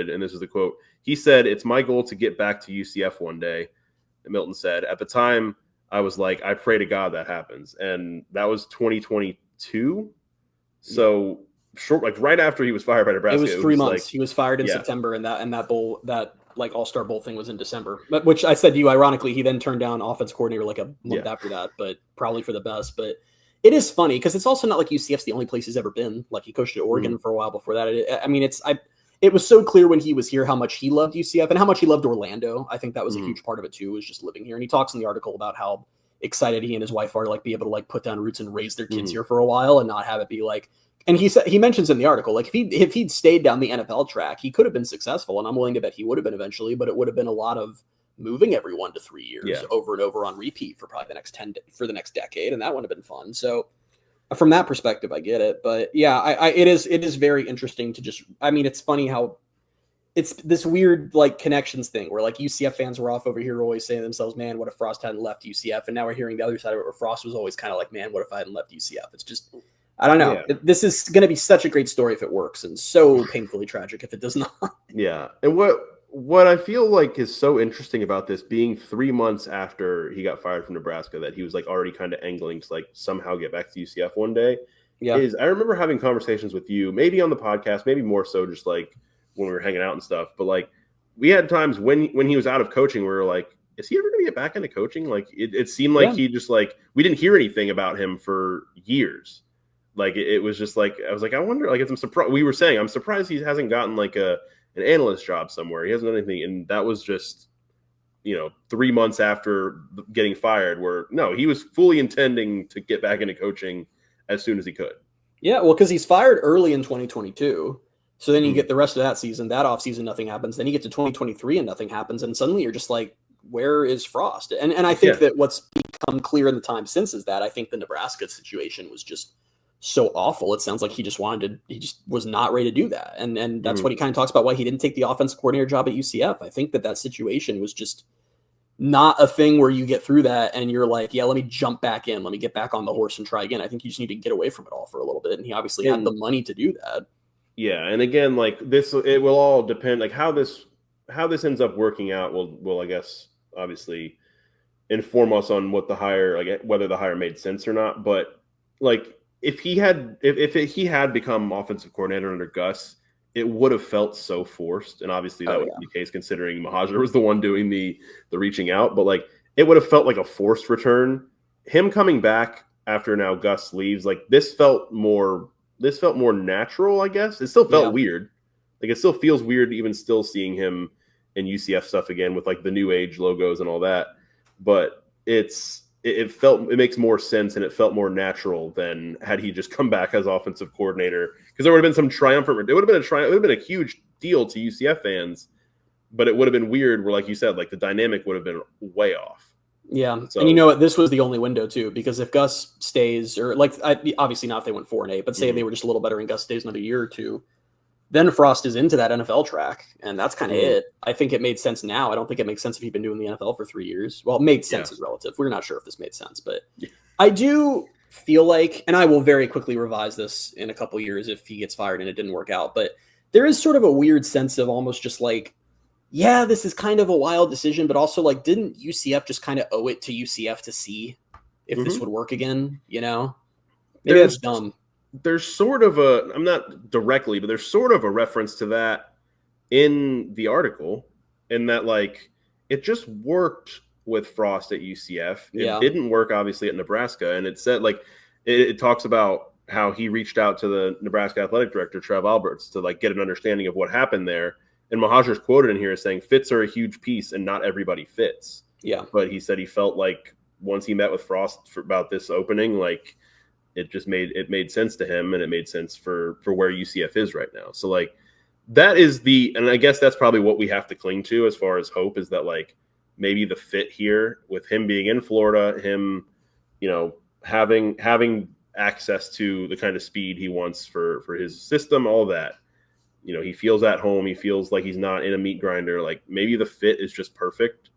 And this is the quote. He said, "It's my goal to get back to UCF one day." And Milton said, "At the time, I was like, I pray to God that happens." And that was 2022. So short, like right after he was fired by Nebraska. It was 3 months. Like, he was fired in September, and that bowl, that like All-Star Bowl thing was in December. But which I said to you, ironically, he then turned down offense coordinator like a month after that, but probably for the best. But it is funny because it's also not like UCF's the only place he's ever been. Like he coached at Oregon for a while before that. It was so clear when he was here how much he loved UCF and how much he loved Orlando. I think that was a huge part of it too, was just living here. And he talks in the article about how excited he and his wife are to like be able to like put down roots and raise their kids here for a while and not have it be like. And he mentions in the article, like if he'd stayed down the NFL track, he could have been successful, and I'm willing to bet he would have been eventually. But it would have been a lot of moving every 1 to 3 years over and over on repeat for probably the next decade, and that would have been fun. So from that perspective, I get it. But yeah, it is very interesting to just. I mean, it's funny how it's this weird like connections thing where like UCF fans were off over here always saying to themselves, "Man, what if Frost hadn't left UCF?" And now we're hearing the other side of it where Frost was always kind of like, "Man, what if I hadn't left UCF?" It's just. I don't know. Yeah. This is going to be such a great story if it works, and so painfully tragic if it does not. Yeah. And what I feel like is so interesting about this being 3 months after he got fired from Nebraska, that he was like already kind of angling to like somehow get back to UCF one day. Yeah. Is I remember having conversations with you, maybe on the podcast, maybe more so just like when we were hanging out and stuff. But like we had times when he was out of coaching, we were like, is he ever going to get back into coaching? Like it seemed like he just like, we didn't hear anything about him for years. Like it was just like I was like, I wonder. Like I'm surprised. We were saying I'm surprised he hasn't gotten like an analyst job somewhere. He hasn't done anything, and that was just 3 months after getting fired. Where no, he was fully intending to get back into coaching as soon as he could. Yeah, well, because he's fired early in 2022, so then you get the rest of that season. That offseason, nothing happens. Then you get to 2023 and nothing happens, and suddenly you're just like, where is Frost? And I think that what's become clear in the time since is that I think the Nebraska situation was just so awful. It sounds like he just was not ready to do that. And that's what he kind of talks about why he didn't take the offensive coordinator job at UCF. I think that situation was just not a thing where you get through that and you're like, yeah, let me jump back in. Let me get back on the horse and try again. I think you just need to get away from it all for a little bit. And he obviously had the money to do that. Yeah. And again, like this, it will all depend, like how this ends up working out will I guess, obviously inform us on what the hire, like whether the hire made sense or not. But like, if he had become offensive coordinator under Gus, it would have felt so forced. And obviously that would be the case considering Mahajer was the one doing the reaching out. But like it would have felt like a forced return. Him coming back after now Gus leaves, like this felt more natural, I guess. It still felt weird. Like it still feels weird even still seeing him in UCF stuff again with like the new age logos and all that. But it makes more sense and it felt more natural than had he just come back as offensive coordinator, because there would have been some triumphant. It would have been a huge deal to UCF fans, but it would have been weird where, like you said, like the dynamic would have been way off. Yeah. So, and you know what? This was the only window too, because if Gus stays, or like obviously not if they went 4-8, but say they were just a little better and Gus stays another year or two, then Frost is into that NFL track, and that's kind of it. I think it made sense now. I don't think it makes sense if he'd been doing the NFL for 3 years. Well, it made sense is relative. We're not sure if this made sense, but I do feel like, and I will very quickly revise this in a couple years if he gets fired and it didn't work out, but there is sort of a weird sense of almost just like, yeah, this is kind of a wild decision, but also like, didn't UCF just kind of owe it to UCF to see if this would work again? You know, maybe that's dumb. There's sort of I'm not directly, but there's sort of a reference to that in the article, in that like it just worked with Frost at UCF. It didn't work obviously at Nebraska, and it said like it talks about how he reached out to the Nebraska athletic director Trev Alberts to like get an understanding of what happened there. And Mahajar's quoted in here as saying fits are a huge piece and not everybody fits. Yeah. But he said he felt like once he met with Frost about this opening, like it made sense to him, and it made sense for where UCF is right now. So like that is and I guess that's probably what we have to cling to as far as hope, is that like maybe the fit here with him being in Florida, him, you know, having access to the kind of speed he wants for his system, all that. You know, he feels at home. He feels like he's not in a meat grinder. Like maybe the fit is just perfect,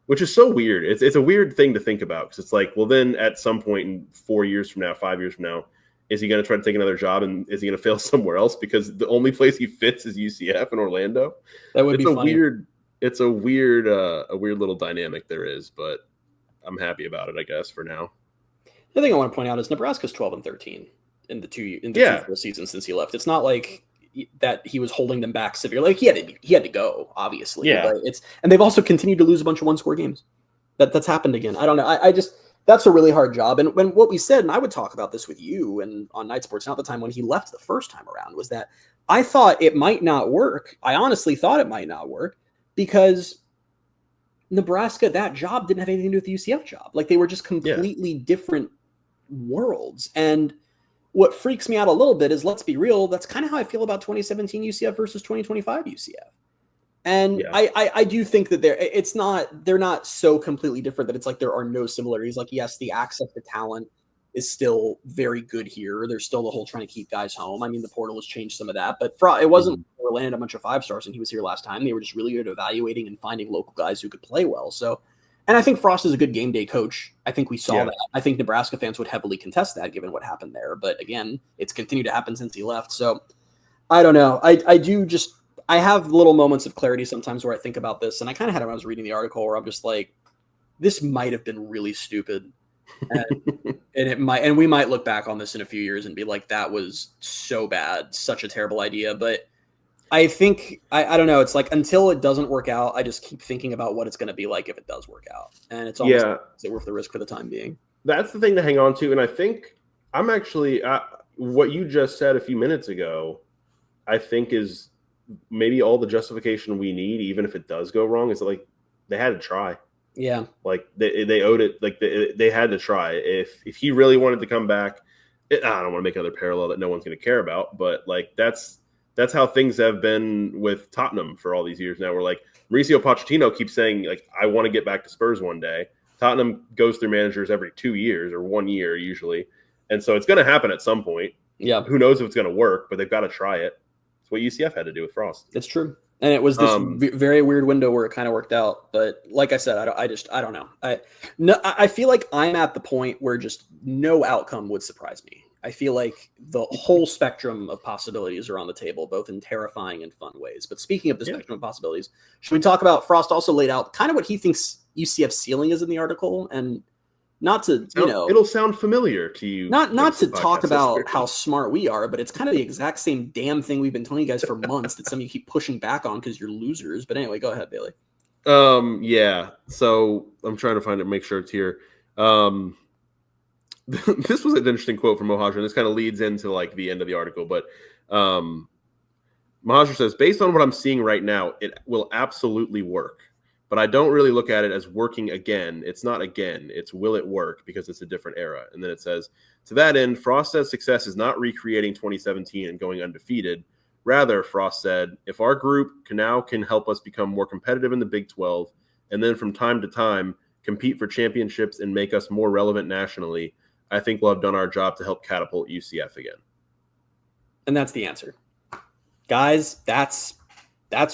which is so weird. It's a weird thing to think about, because it's like, well, then at some point in 4 years from now, 5 years from now, is he going to try to take another job, and is he going to fail somewhere else because the only place he fits is UCF in Orlando? That would be funny. It's a weird little dynamic there is, but I'm happy about it, I guess, for now. The thing I want to point out is Nebraska's 12-13 in the two full seasons since he left. It's not like that he was holding them back severely. Like he had to go, obviously. Yeah. But and they've also continued to lose a bunch of one-score games. That's happened again. I don't know. I just that's a really hard job. And when what we said, and I would talk about this with you and on Night Sports, not the time when he left the first time around, was that I thought it might not work. I honestly thought it might not work because Nebraska, that job didn't have anything to do with the UCF job. Like they were just completely different worlds. And what freaks me out a little bit is, let's be real, that's kind of how I feel about 2017 UCF versus 2025 UCF. And I do think that they're not so completely different that it's like there are no similarities. Like, yes, the access to talent is still very good here. There's still the whole trying to keep guys home. I mean, the portal has changed some of that, but it wasn't landed a bunch of 5-stars and he was here last time. They were just really good at evaluating and finding local guys who could play well. So, and I think Frost is a good game day coach. I think we saw that. I think Nebraska fans would heavily contest that given what happened there. But again, it's continued to happen since he left. So I don't know. I have little moments of clarity sometimes where I think about this. And I kind of had it when I was reading the article where I'm just like, this might have been really stupid. And we might look back on this in a few years and be like, that was so bad, such a terrible idea. But I think, I don't know. It's like, until it doesn't work out, I just keep thinking about what it's going to be like if it does work out. And it's almost is it worth the risk for the time being? That's the thing to hang on to. And I think I'm actually, what you just said a few minutes ago, I think is maybe all the justification we need, even if it does go wrong, is like they had to try. Yeah. Like they owed it. Like they had to try. If he really wanted to come back, I don't want to make another parallel that no one's going to care about, but like that's how things have been with Tottenham for all these years now. We're like, Mauricio Pochettino keeps saying, like, I want to get back to Spurs one day. Tottenham goes through managers every 2 years or 1 year usually. And so it's going to happen at some point. Yeah. Who knows if it's going to work, but they've got to try it. It's what UCF had to do with Frost. It's true. And it was this very weird window where it kind of worked out. But like I said, I don't know. I feel like I'm at the point where just no outcome would surprise me. I feel like the whole spectrum of possibilities are on the table, both in terrifying and fun ways. But speaking of the spectrum of possibilities, should we talk about Frost also laid out kind of what he thinks UCF's ceiling is in the article? And not to, it'll sound familiar to you. Not to talk about how smart we are, but it's kind of the exact same damn thing we've been telling you guys for months that some of you keep pushing back on because you're losers. But anyway, go ahead, Bailey. Yeah. So I'm trying to find it, make sure it's here. This was an interesting quote from Mahajar, and this kind of leads into like the end of the article. But Mahajar says, based on what I'm seeing right now, it will absolutely work. But I don't really look at it as working again. It's not again. It's will it work, because it's a different era. And then it says, to that end, Frost says success is not recreating 2017 and going undefeated. Rather, Frost said, if our group can help us become more competitive in the Big 12, and then from time to time compete for championships and make us more relevant nationally, I think we'll have done our job to help catapult UCF again. And that's the answer. Guys, that's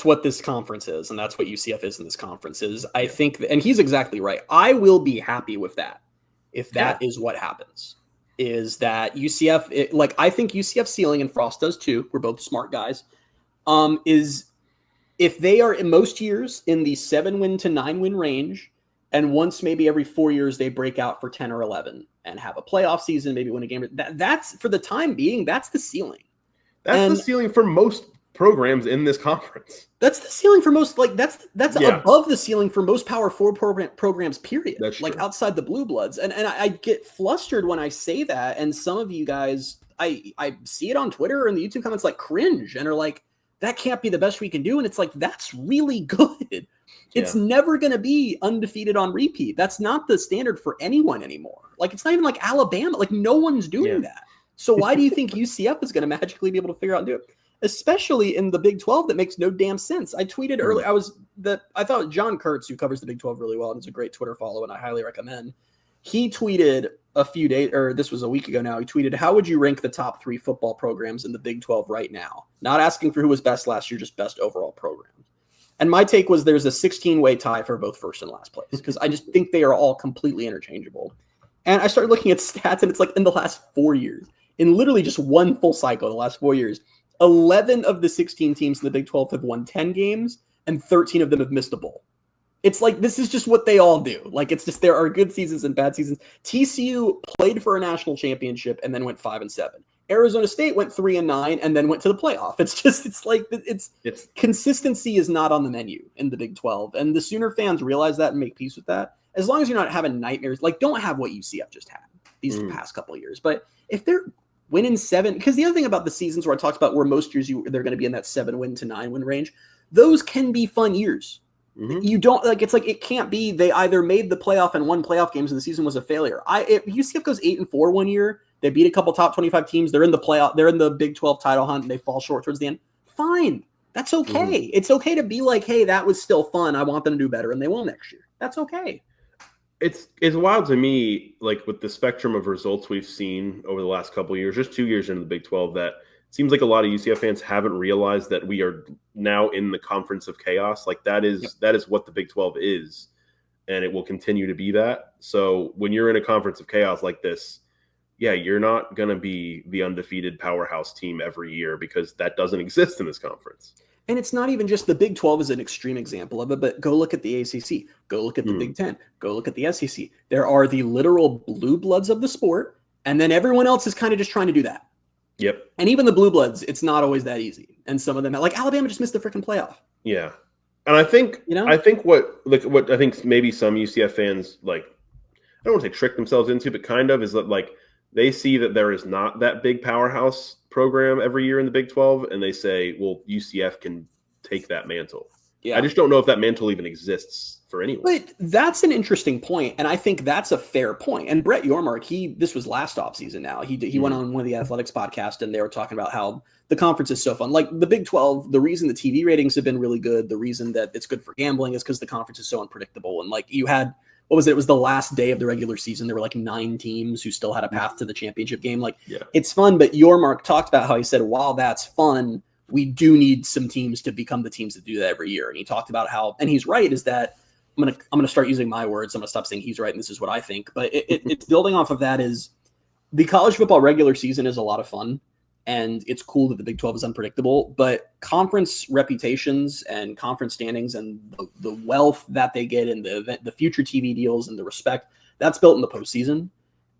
what this conference is, and that's what UCF is in this conference is. I think, and he's exactly right. I will be happy with that if that is what happens. is that UCF, I think UCF ceiling, and Frost does too, we're both smart guys, is if they are in most years in the 7-win to 9-win range, and once maybe every 4 years they break out for 10 or 11 and have a playoff season, maybe win a game, that's for the time being, that's the ceiling. That's the ceiling for most programs in this conference. That's the ceiling for most, that's above the ceiling for most Power 4 programs, period. That's true. Outside the Blue Bloods. And I get flustered when I say that. And some of you guys, I see it on Twitter and the YouTube comments cringe and are like, that can't be the best we can do. And it's that's really good. It's never going to be undefeated on repeat. That's not the standard for anyone anymore. It's not even Alabama. No one's doing that. So why do you think UCF is going to magically be able to figure out and do it? Especially in the Big 12, that makes no damn sense. I tweeted earlier, I thought John Kurtz, who covers the Big 12 really well, and is a great Twitter follow, and I highly recommend. He tweeted a few days, or this was a week ago now, he tweeted, how would you rank the top 3 football programs in the Big 12 right now? Not asking for who was best last year, just best overall program. And my take was there's a 16-way tie for both first and last place, because I just think they are all completely interchangeable. And I started looking at stats, and it's in the last 4 years, in literally just one full cycle, the last 4 years, 11 of the 16 teams in the Big 12 have won 10 games, and 13 of them have missed a bowl. It's this is just what they all do. It's just there are good seasons and bad seasons. TCU played for a national championship and then went 5-7. Arizona State went 3-9 and then went to the playoff. It's consistency is not on the menu in the Big 12, and the Sooner fans realize that and make peace with that. As long as you're not having nightmares, don't have what UCF just had these past couple of years. But if they're winning 7, because the other thing about the seasons where I talked about where most years they're going to be in that 7-win to 9-win range, those can be fun years. Mm-hmm. You don't it can't be they either made the playoff and won playoff games and the season was a failure. If UCF goes 8-4 one year, they beat a couple top 25 teams, they're in the playoff, they're in the Big 12 title hunt, and they fall short towards the end. Fine, that's okay. Mm-hmm. It's okay to be hey, that was still fun. I want them to do better, and they will next year. That's okay. It's wild to me, with the spectrum of results we've seen over the last couple of years, just 2 years into the Big 12, that it seems like a lot of UCF fans haven't realized that we are now in the conference of chaos. That is what the Big 12 is, and it will continue to be that. So when you're in a conference of chaos like this, you're not going to be the undefeated powerhouse team every year, because that doesn't exist in this conference. And it's not even just the Big 12 is an extreme example of it, but go look at the ACC, go look at the Big 10, go look at the SEC. There are the literal blue bloods of the sport, and then everyone else is kind of just trying to do that. Yep. And even the blue bloods, it's not always that easy. And some of them, Alabama just missed the freaking playoff. Yeah. And I think, what I think maybe some UCF fans, I don't want to say trick themselves into, but kind of is that they see that there is not that big powerhouse program every year in the Big 12, and they say, well, UCF can take that mantle. Yeah. I just don't know if that mantle even exists for anyone. But that's an interesting point, and I think that's a fair point. And Brett Yormark, this was last offseason now. He went on one of the Athletics podcasts, and they were talking about how the conference is so fun. The Big 12, the reason the TV ratings have been really good, the reason that it's good for gambling is because the conference is so unpredictable. And you had, what was it? It was the last day of the regular season. There were 9 teams who still had a path to the championship game. It's fun, but Yormark talked about how he said, while that's fun, we do need some teams to become the teams that do that every year. And he talked about how, and he's right, is that I'm gonna start using my words. I'm gonna stop saying he's right and this is what I think. But it's building off of that is the college football regular season is a lot of fun. And it's cool that the Big 12 is unpredictable, but conference reputations and conference standings and the wealth that they get in the future TV deals and the respect, that's built in the postseason.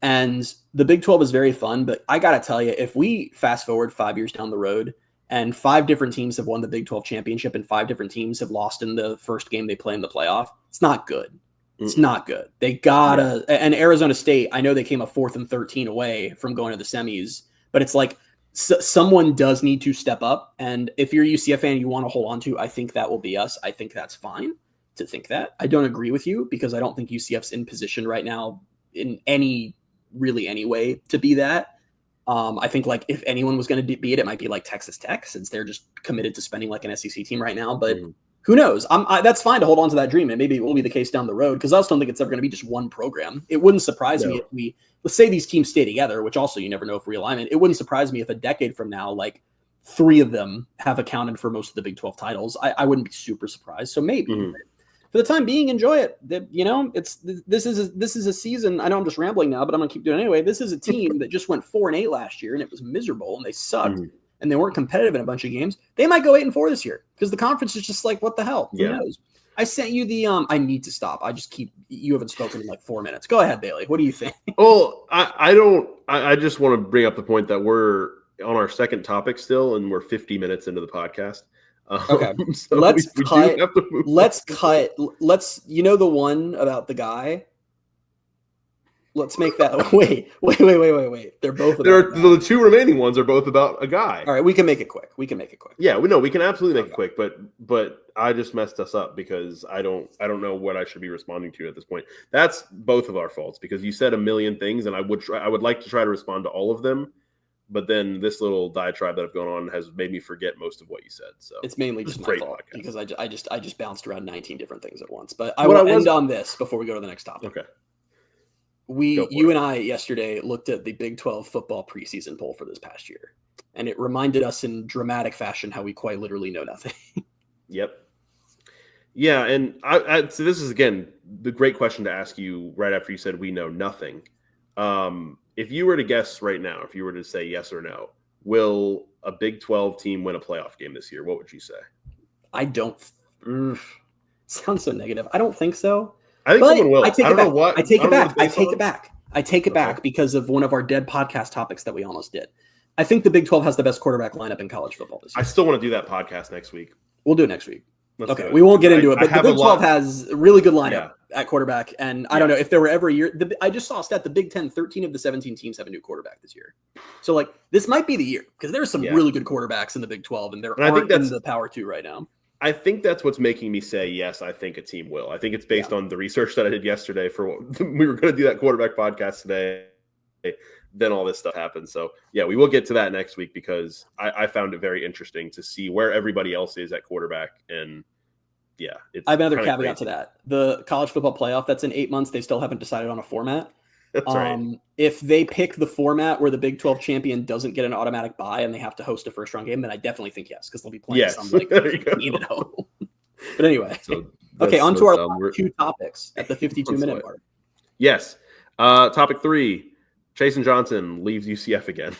And the Big 12 is very fun, but I got to tell you, if we fast forward 5 years down the road and 5 different teams have won the Big 12 championship and 5 different teams have lost in the first game they play in the playoff, it's not good. It's not good. They gotta, and Arizona State, I know they came a 4th and 13 away from going to the semis, but it's someone does need to step up. And if you're a UCF fan, you want to hold on to, I think that will be us. I think that's fine to think that. I don't agree with you because I don't think UCF's in position right now in any way to be that. I think if anyone was going to be it, it might be Texas Tech, since they're just committed to spending an SEC team right now. But who knows? That's fine to hold on to that dream, and maybe it will be the case down the road, because I also don't think it's ever going to be just one program. It wouldn't surprise me if let's say these teams stay together, which also you never know if realignment. It wouldn't surprise me if a decade from now, 3 of them have accounted for most of the Big 12 titles. I wouldn't be super surprised. So maybe. for the time being, enjoy it. This is a season. I know I'm just rambling now, but I'm gonna keep doing it anyway. This is a team that just went 4-8 last year, and it was miserable, and they sucked, and they weren't competitive in a bunch of games. They might go 8-4 this year because the conference is just like, what the hell? Who knows? I sent you the I need to stop. You haven't spoken in like 4 minutes. Go ahead, Bailey. What do you think? Well, I just want to bring up the point that we're on our second topic still, and we're 50 minutes into the podcast. Okay. So let's cut. Let's cut. The one about the guy. Let's make that. Wait. They're both. The two remaining ones are both about a guy. All right, we can make it quick. Yeah, we can absolutely make it quick, but I just messed us up because I don't know what I should be responding to at this point. That's both of our faults because you said a million things, and I would like to try to respond to all of them, but then this little diatribe that I've gone on has made me forget most of what you said. So it's mainly just my fault because I just bounced around 19 different things at once. But I will end on this before we go to the next topic. Okay. You and I yesterday looked at the Big 12 football preseason poll for this past year, and it reminded us in dramatic fashion how we quite literally know nothing. Yep. Yeah, and so this is, again, the great question to ask you right after you said we know nothing. If you were to guess right now, if you were to say yes or no, will a Big 12 team win a playoff game this year? What would you say? I don't. Sounds so negative. I don't think so. I think someone will. I take it back Okay. because of one of our dead podcast topics that we almost did. I think the Big 12 has the best quarterback lineup in college football this year. I still want to do that podcast next week. We'll do it next week. Let's okay, we won't get into it, but the Big 12 has a really good lineup at quarterback. And I don't know if there were ever a year. I just saw a stat, the Big 10, 13 of the 17 teams have a new quarterback this year. So, like, this might be the year because there's some really good quarterbacks in the Big 12, and there aren't in the Power 2 right now. I think that's what's making me say, yes, I think a team will. I think it's based on the research that I did yesterday for what we were going to do that quarterback podcast today. Then all this stuff happened. So, yeah, we will get to that next week because I found it very interesting to see where everybody else is at quarterback. And, yeah. I have another caveat to that. The college football playoff, that's in 8 months. They still haven't decided on a format. That's right. If they pick the format where the Big 12 champion doesn't get an automatic bye and they have to host a first-round game, then I definitely think yes, because they'll be playing some like team at home. But anyway, okay, on to our 2 topics at the 52-minute mark. Yes. Topic 3, Chasen Johnson leaves UCF again.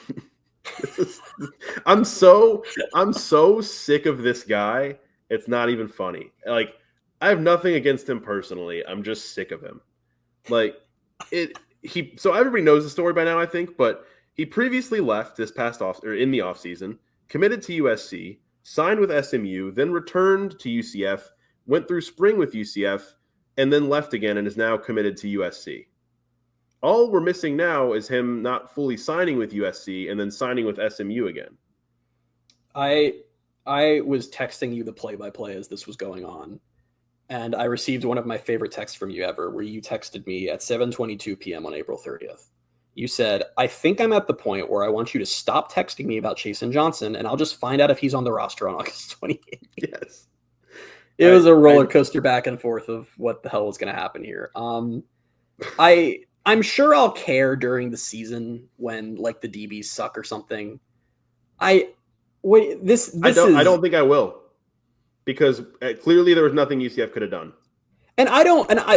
I'm so sick of this guy. It's not even funny. Like, I have nothing against him personally. I'm just sick of him. Like, so everybody knows the story by now, I think, but he previously left this past in the offseason, committed to USC, signed with SMU, then returned to UCF, went through spring with UCF, and then left again and is now committed to USC. All we're missing now is him not fully signing with USC and then signing with SMU again. I was texting you the play-by-play as this was going on, and I received one of my favorite texts from you ever, where you texted me at 7:22 p.m. on April 30th. You said, I think I'm at the point where I want you to stop texting me about Chasen Johnson, and I'll just find out if he's on the roster on August 28th. Yes. It was a roller coaster back and forth of what the hell was going to happen here. I'm sure I'll care during the season when, like, the DBs suck or something. I don't think I will. Because clearly there was nothing UCF could have done. And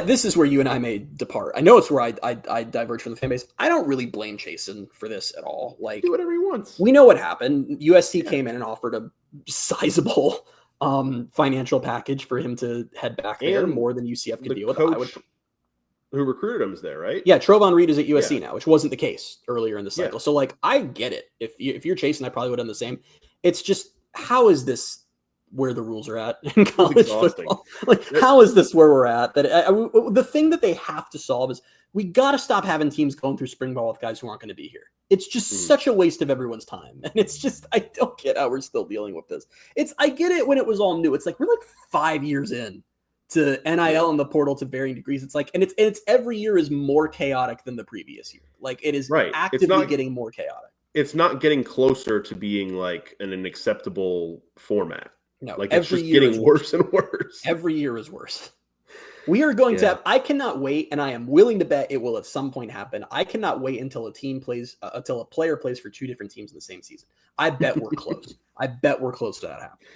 this is where you and I may depart. I know it's where I diverge from the fan base. I don't really blame Chasen for this at all. Like, do whatever he wants. We know what happened. USC came in and offered a sizable financial package for him to head back there, more than UCF could deal with. Who recruited him is there, right? Yeah, Trovon Reed is at USC now, which wasn't the case earlier in the cycle. So, like, I get it. If you're Chasen, I probably would have done the same. It's just, how is this where the rules are at in college football? Like, how is this where we're at? That the thing that they have to solve is we got to stop having teams going through spring ball with guys who aren't going to be here. It's just such a waste of everyone's time. And it's just, I don't get how we're still dealing with this. I get it when it was all new. It's like, we're like 5 years in to NIL and the portal to varying degrees. It's like, and it's every year is more chaotic than the previous year. Like, it is actively getting more chaotic. It's not getting closer to being like an acceptable format. No, like, it's just getting worse and worse. Every year is worse. We are going to have, I cannot wait, and I am willing to bet it will at some point happen. I cannot wait until a player plays for 2 different teams in the same season. I bet we're close. I bet we're close to that happening.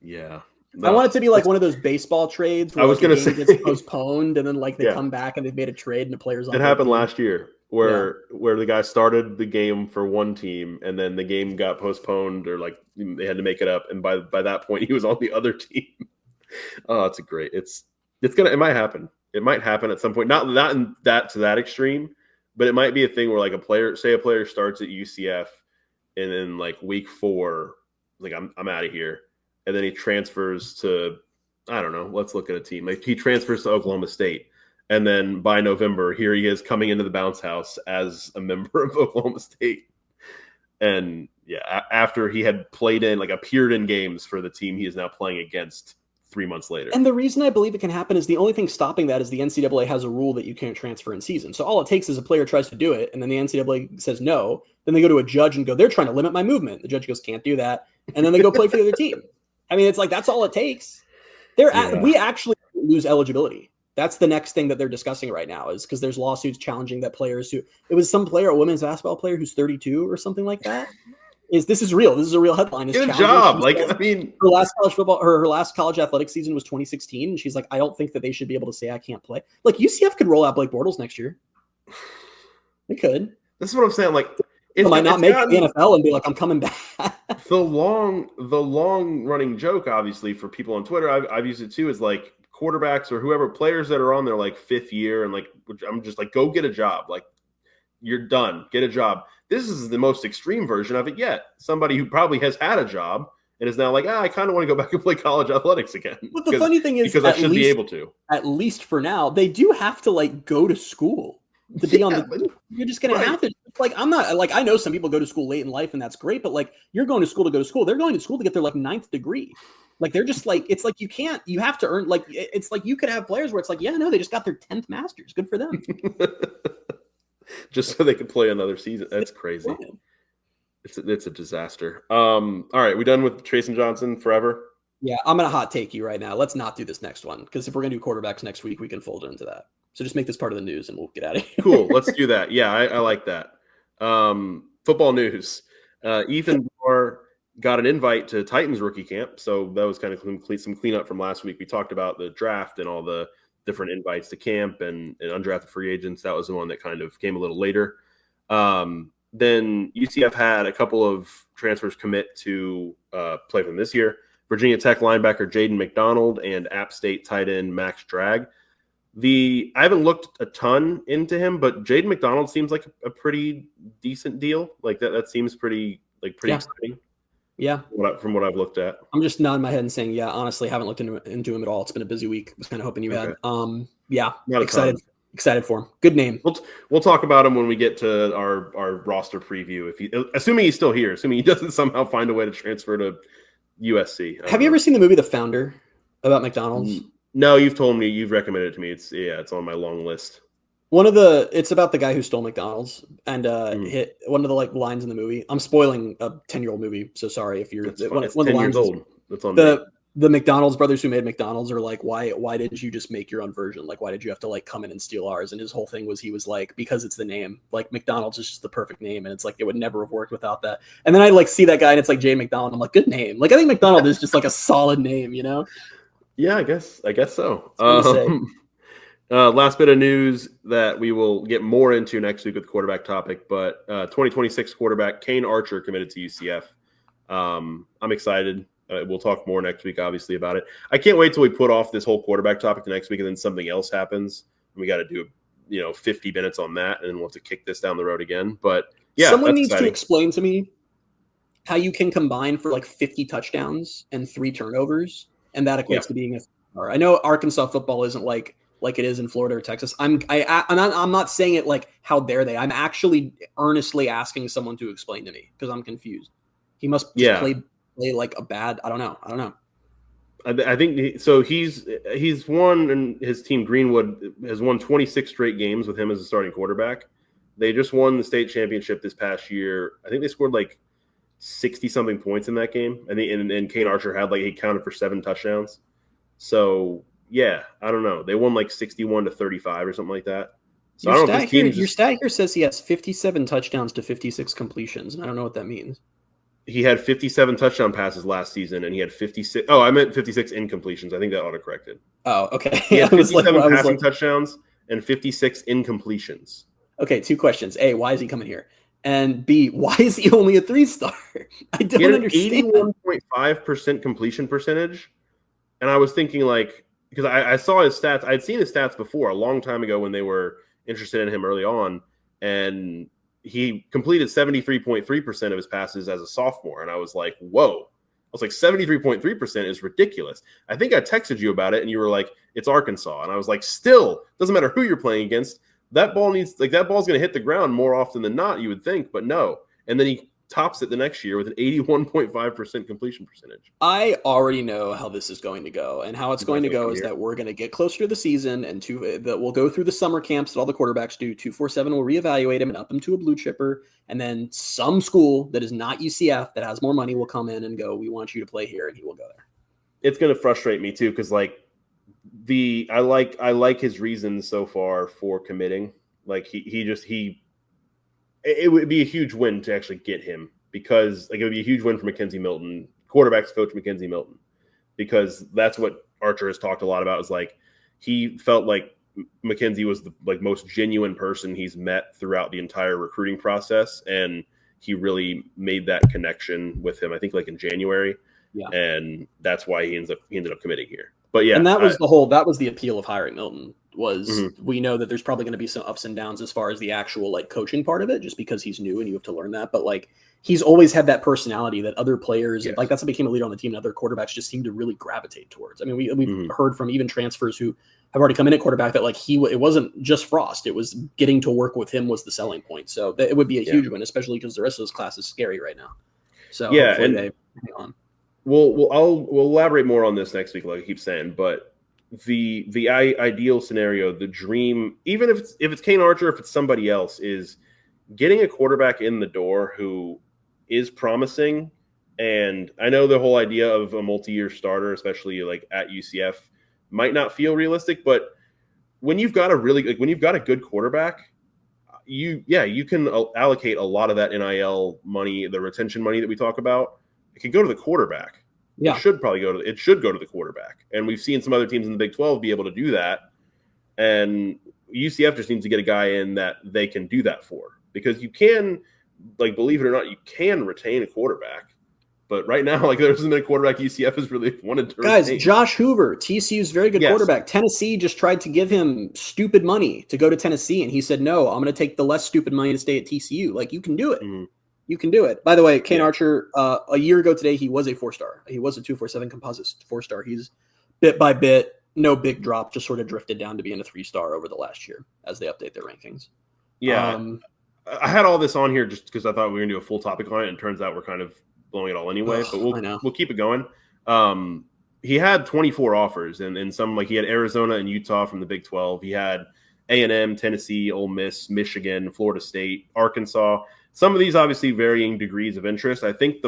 Yeah. I want it to be like one of those baseball trades where I was like, going to the game say gets postponed and then like they come back and they've made a trade and the players on it happened last year where the guy started the game for one team and then the game got postponed or like they had to make it up, and by that point he was on the other team. Oh, it's great. It might happen. It might happen at some point. Not that to that extreme, but it might be a thing where like a player starts at UCF and then like week 4, like I'm out of here. And then he transfers to, I don't know, let's look at a team. Like he transfers to Oklahoma State. And then by November, here he is coming into the bounce house as a member of Oklahoma State. And yeah, after he had appeared in games for the team he is now playing against 3 months later. And the reason I believe it can happen is the only thing stopping that is the NCAA has a rule that you can't transfer in season. So all it takes is a player tries to do it, and then the NCAA says no. Then they go to a judge and go, they're trying to limit my movement. The judge goes, can't do that. And then they go play for the other team. I mean, it's like, that's all it takes. We actually lose eligibility. That's the next thing that they're discussing right now is because there's lawsuits challenging that players who – it was some player, a women's basketball player who's 32 or something like that. This is real. This is a real headline. Get a job. Her last college football, her last college athletic season was 2016, and she's like, I don't think that they should be able to say I can't play. Like UCF could roll out Blake Bortles next year. They could. This is what I'm saying. Like, it might not make the NFL and be like, I'm coming back. The long running joke, obviously, for people on Twitter, I've used it too, is like quarterbacks or whoever players that are on their like 5th year, and like I'm just like, go get a job. Like you're done. Get a job. This is the most extreme version of it yet. Somebody who probably has had a job and is now like, I kind of want to go back and play college athletics again. But the funny thing is, because I should be able to. At least for now, they do have to like go to school to be on the. You're just gonna have to. Like I'm not like I know some people go to school late in life and that's great, but like you're going to school to go to school. They're going to school to get their like 9th degree. Like they're just like it's like you have to earn. Like it's like you could have players where it's like they just got their 10th master's. Good for them. Just so they can play another season. That's crazy. It's a disaster. All right, we done with Trace and Johnson forever? Yeah, I'm gonna hot take you right now. Let's not do this next one because if we're gonna do quarterbacks next week, we can fold it into that. So just make this part of the news and we'll get out of here. Cool. Let's do that. Yeah, I like that. Football news. Ethan Barr got an invite to Titans rookie camp, so that was kind of some cleanup from last week. We talked about the draft and all the different invites to camp and undrafted free agents. That was the one that kind of came a little later. Then UCF had a couple of transfers commit to play for them this year. Virginia Tech linebacker Jaden McDonald and App State tight end Max Drag. I haven't looked a ton into him, but Jaden McDonald seems like a pretty decent deal. Like that seems pretty exciting. Yeah. From what I've looked at. I'm just nodding my head and saying, yeah, honestly, haven't looked into him at all. It's been a busy week. I was kind of hoping you had. Yeah. Excited for him. Good name. We'll talk about him when we get to our roster preview. Assuming he's still here, assuming he doesn't somehow find a way to transfer to USC. Have you ever seen the movie The Founder about McDonald's? No, you've told me, you've recommended it to me. It's on my long list. It's about the guy who stole McDonald's and hit one of the like lines in the movie. I'm spoiling a 10-year-old movie, so sorry if you're it's 10 years old. That's on the McDonald's brothers who made McDonald's are like, why didn't you just make your own version? Like, why did you have to like come in and steal ours? And his whole thing was he was like, because it's the name. Like McDonald's is just the perfect name, and it's like it would never have worked without that. And then I like see that guy and it's like Jay McDonald. I'm like, good name. Like I think McDonald is just like a solid name, you know? Yeah, I guess so. Last bit of news that we will get more into next week with the quarterback topic, but 2026 quarterback Kane Archer committed to UCF. I'm excited. We'll talk more next week, obviously, about it. I can't wait till we put off this whole quarterback topic to next week, and then something else happens. We got to do 50 minutes on that, and then we'll have to kick this down the road again. But yeah, someone needs to explain to me how you can combine for like 50 touchdowns and 3 turnovers, and that equates to being a star. I know Arkansas football isn't like it is in Florida or Texas. I'm not saying it like how dare they. I'm actually earnestly asking someone to explain to me because I'm confused. He must just play like a bad. I don't know. I think so. He's won, and his team Greenwood has won 26 straight games with him as a starting quarterback. They just won the state championship this past year. I think they scored like 60 something points in that game. I think, and Kane Archer he counted for 7 touchdowns. So yeah, I don't know. They won like 61-35 or something like that. So your stat here says he has 57 touchdowns to 56 completions, and I don't know what that means. he had 57 touchdown passes last season, and he had 56. Oh, I meant 56 incompletions. I think that autocorrected. Oh, okay. He had 57 passing touchdowns and 56 incompletions. Okay, 2 questions. A, why is he coming here? And B, why is he only a 3-star? I don't understand. 81.5% completion percentage. And I was thinking, like, because I saw his stats. I'd seen his stats before a long time ago when they were interested in him early on. And he completed 73.3% of his passes as a sophomore. And I was like, whoa. I was like, 73.3% is ridiculous. I think I texted you about it, and you were like, it's Arkansas. And I was like, still, doesn't matter who you're playing against. That ball's going to hit the ground more often than not, you would think, but no. And then he tops it the next year with an 81.5% completion percentage. I already know how this is going to go, and how it's going to go is that we're going to get closer to the season, and that we'll go through the summer camps that all the quarterbacks do. 247 will reevaluate him and up him to a blue chipper, and then some school that is not UCF that has more money will come in and go, we want you to play here, and he will go there. It's going to frustrate me too, because like I like his reasons so far for committing. Like it would be a huge win to actually get him, because like it would be a huge win for Mackenzie Milton, quarterbacks coach Mackenzie Milton, because that's what Archer has talked a lot about, is like he felt like Mackenzie was the most genuine person he's met throughout the entire recruiting process, and he really made that connection with him, I think like in January. Yeah. And that's why he ended up committing here. But yeah, and that was the appeal of hiring Milton. We know that there's probably going to be some ups and downs as far as the actual like coaching part of it, just because he's new and you have to learn that. But like he's always had that personality that other players, like that's what became a leader on the team, and other quarterbacks just seem to really gravitate towards. I mean, we've heard from even transfers who have already come in at quarterback that like it wasn't just Frost, it was getting to work with him was the selling point. So it would be a huge win, especially because the rest of this class is scary right now. So hopefully they hang on. We'll elaborate more on this next week, like I keep saying, but the ideal scenario, the dream, even if it's Kane Archer, if it's somebody else, is getting a quarterback in the door who is promising. And I know the whole idea of a multi-year starter, especially like at UCF, might not feel realistic, but when you've got a good quarterback, you can allocate a lot of that NIL money, the retention money that we talk about. It can go to the quarterback. Yeah. It should go to the quarterback. And we've seen some other teams in the Big 12 be able to do that. And UCF just needs to get a guy in that they can do that for. Because you can, like, believe it or not, you can retain a quarterback. But right now, like, there hasn't been a quarterback UCF has really wanted to retain. Guys, Josh Hoover, TCU's very good quarterback. Tennessee just tried to give him stupid money to go to Tennessee, and he said, no, I'm going to take the less stupid money to stay at TCU. Like, you can do it. Mm-hmm. You can do it. By the way, Kane Archer, a year ago today, he was a 4-star. He was a 247 composite 4-star. He's bit by bit, no big drop, just sort of drifted down to being a 3-star over the last year as they update their rankings. Yeah. I had all this on here just because I thought we were going to do a full topic on it, and it turns out we're kind of blowing it all anyway. But we'll keep it going. He had 24 offers, and some, like, he had Arizona and Utah from the Big 12. He had A&M, Tennessee, Ole Miss, Michigan, Florida State, Arkansas. Some of these obviously varying degrees of interest. I think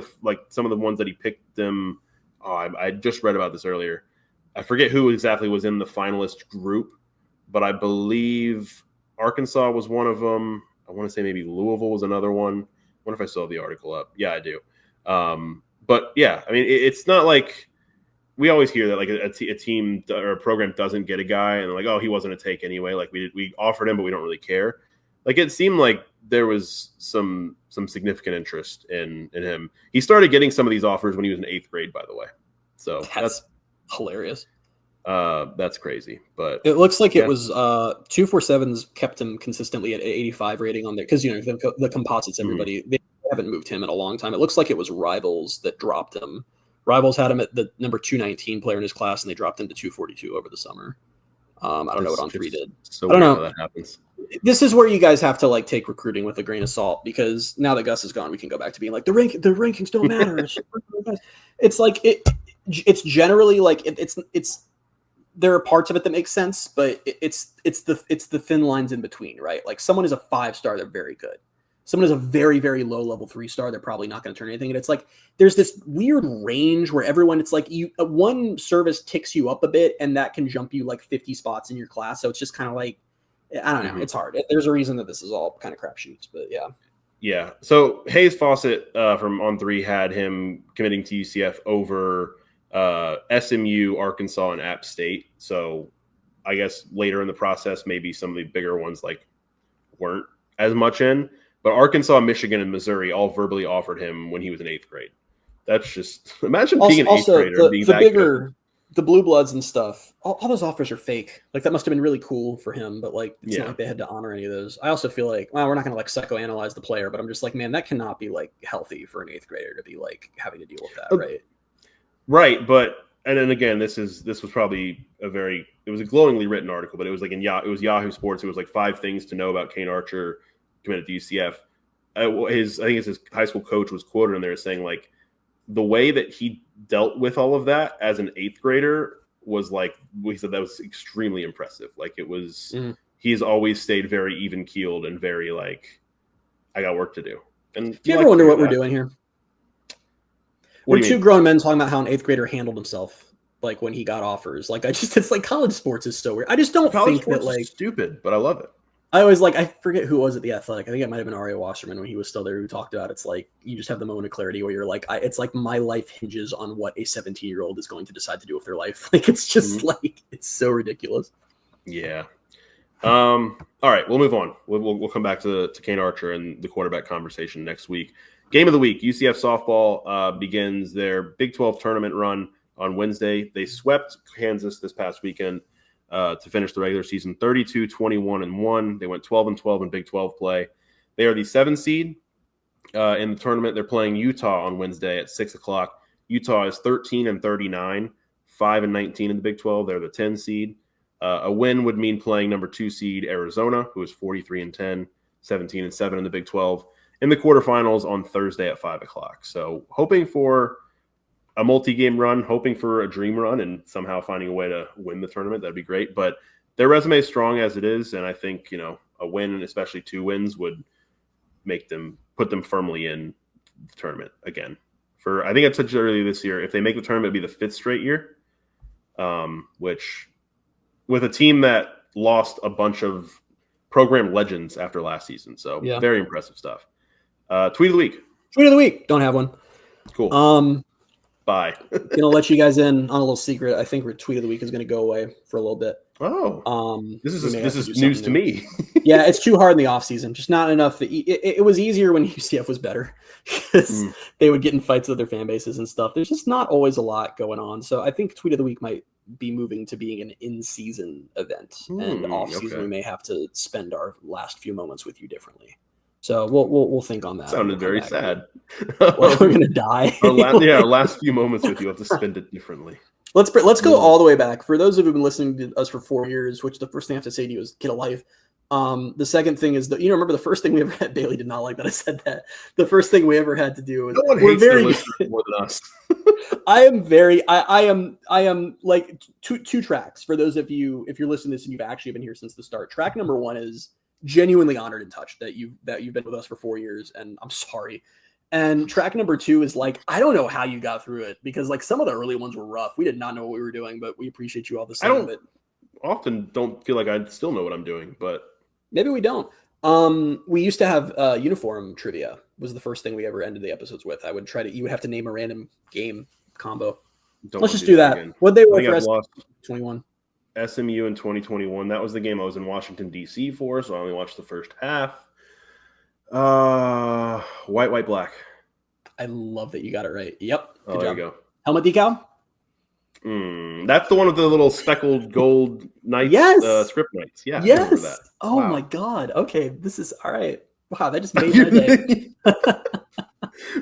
some of the ones that he picked them. I just read about this earlier. I forget who exactly was in the finalist group, but I believe Arkansas was one of them. I want to say maybe Louisville was another one. I wonder if I still have the article up. Yeah, I do. But yeah, I mean, it's not like we always hear that like a team or a program doesn't get a guy and they're like, oh, he wasn't a take anyway. Like we offered him, but we don't really care. Like it seemed like there was some significant interest in him. He started getting some of these offers when he was in 8th grade, by the way. So that's hilarious. That's crazy. But it looks like it was 247's kept him consistently at 85 rating on there because the composites, everybody they haven't moved him in a long time. It looks like it was Rivals that dropped him. Rivals had him at the number 219 player in his class, and they dropped him to 242 over the summer. I don't know what On 3 did. So I don't know how that happens. This is where you guys have to like take recruiting with a grain of salt, because now that Gus is gone, we can go back to being like the rankings don't matter. It's like it's generally like it's there are parts of it that make sense, but it's the thin lines in between, right? Like someone is a 5-star, they're very good. Someone is a very, very low level 3-star, they're probably not going to turn anything. And it's like there's this weird range where everyone, it's like one service ticks you up a bit, and that can jump you like 50 spots in your class. So it's just kind of like, I don't know, it's hard. There's a reason that this is all kind of crapshoots, but yeah. Yeah. So Hayes Fawcett from On 3 had him committing to UCF over SMU, Arkansas, and App State. So I guess later in the process, maybe some of the bigger ones like weren't as much in. But Arkansas, Michigan, and Missouri all verbally offered him when he was in 8th grade. That's just imagine being an 8th grader and being that good. The blue bloods and stuff, all those offers are fake. Like that must have been really cool for him, but like it's not like they had to honor any of those. I also feel like, well, we're not going to like psychoanalyze the player, but I'm just like, man, that cannot be like healthy for an 8th grader to be like having to deal with that, right? Right, but and then again, this was probably it was a glowingly written article, but it was like it was Yahoo Sports. It was like 5 things to know about Kane Archer committed to UCF. I think it's his high school coach was quoted in there saying like the way that he dealt with all of that as an 8th grader was like, he said that was extremely impressive. Like it was, he's always stayed very even keeled and very like, I got work to do. And do you ever wonder what we're doing here? We're 2 grown men talking about how an 8th grader handled himself. Like when he got offers, like it's like college sports is so weird. I just don't think that like stupid, but I love it. I always I forget who was at the Athletic. I think it might have been Aria Wasserman when he was still there who talked about it's like you just have the moment of clarity where you're like, it's like my life hinges on what a 17-year-old is going to decide to do with their life. Like it's just like it's so ridiculous. Yeah. All right, we'll move on. We'll come back to Kane Archer and the quarterback conversation next week. Game of the week: UCF softball begins their Big 12 tournament run on Wednesday. They swept Kansas this past weekend. To finish the regular season 32-21-1. They went 12-12 in Big 12 play. They are the 7th seed in the tournament. They're playing Utah on Wednesday at 6 o'clock. Utah is 13-39, 5-19 in the Big 12. They're the 10 seed. A win would mean playing number 2 seed Arizona, who is 43-10, 17-7 in the Big 12, in the quarterfinals on Thursday at 5 o'clock. So hoping for a multi-game run, hoping for a dream run and somehow finding a way to win the tournament. That'd be great. But their resume is strong as it is. And I think, a win, and especially 2 wins, would put them firmly in the tournament again. I think I said earlier this year, if they make the tournament, it'd be the 5th straight year, which with a team that lost a bunch of program legends after last season. So very impressive stuff. Tweet of the week. Tweet of the week. Don't have one. Cool. Bye. Gonna let you guys in on a little secret. I think tweet of the week is gonna go away for a little bit. Oh, this is news to me. Yeah, it's too hard in the off season. Just not enough. It was easier when UCF was better because they would get in fights with their fan bases and stuff. There's just not always a lot going on. So I think tweet of the week might be moving to being an in-season event, and off season we may have to spend our last few moments with you differently. So we'll think on that. Sounded very sad. We're gonna die. Our last few moments with you have to spend it differently. Let's go all the way back. For those of you who've been listening to us for 4 years, which the first thing I have to say to you is get a life. The second thing is that remember the first thing we ever had. Bailey did not like that I said that. The first thing we ever had to do was no one hates their listeners more than us. I am like two tracks for those of you if you're listening to this and you've actually been here since the start. Track number 1 is genuinely honored and touched that you've been with us for 4 years, and I'm sorry. And track number 2 is like, I don't know how you got through it, because like some of the early ones were rough. We did not know what we were doing, but we appreciate you all the same. Often don't feel like I still know what I'm doing, but maybe we don't. We used to have uniform trivia was the first thing we ever ended the episodes with. You would have to name a random game combo. Let's just do that. What they were for 21. SMU in 2021. That was the game I was in Washington, D.C. for, so I only watched the first half. White, black. I love that you got it right. Yep. Good job. There you go. Helmet decal? That's the one with the little speckled gold knights, script knights. Yeah. Yes. That. Oh my God. Okay. This is all right. Wow. That just made my day.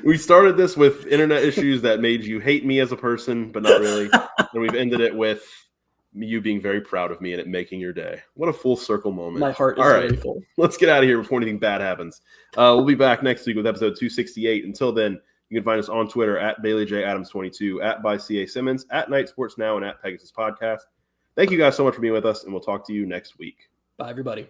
We started this with internet issues that made you hate me as a person, but not really. And we've ended it with you being very proud of me and it making your day. What a full circle moment. My heart is very full. Let's get out of here before anything bad happens. We'll be back next week with episode 268. Until then, you can find us on Twitter at BaileyJAdams22, at @ByCASimmons, at Night Sports Now, and at Pegasus Podcast. Thank you guys so much for being with us, and we'll talk to you next week. Bye, everybody.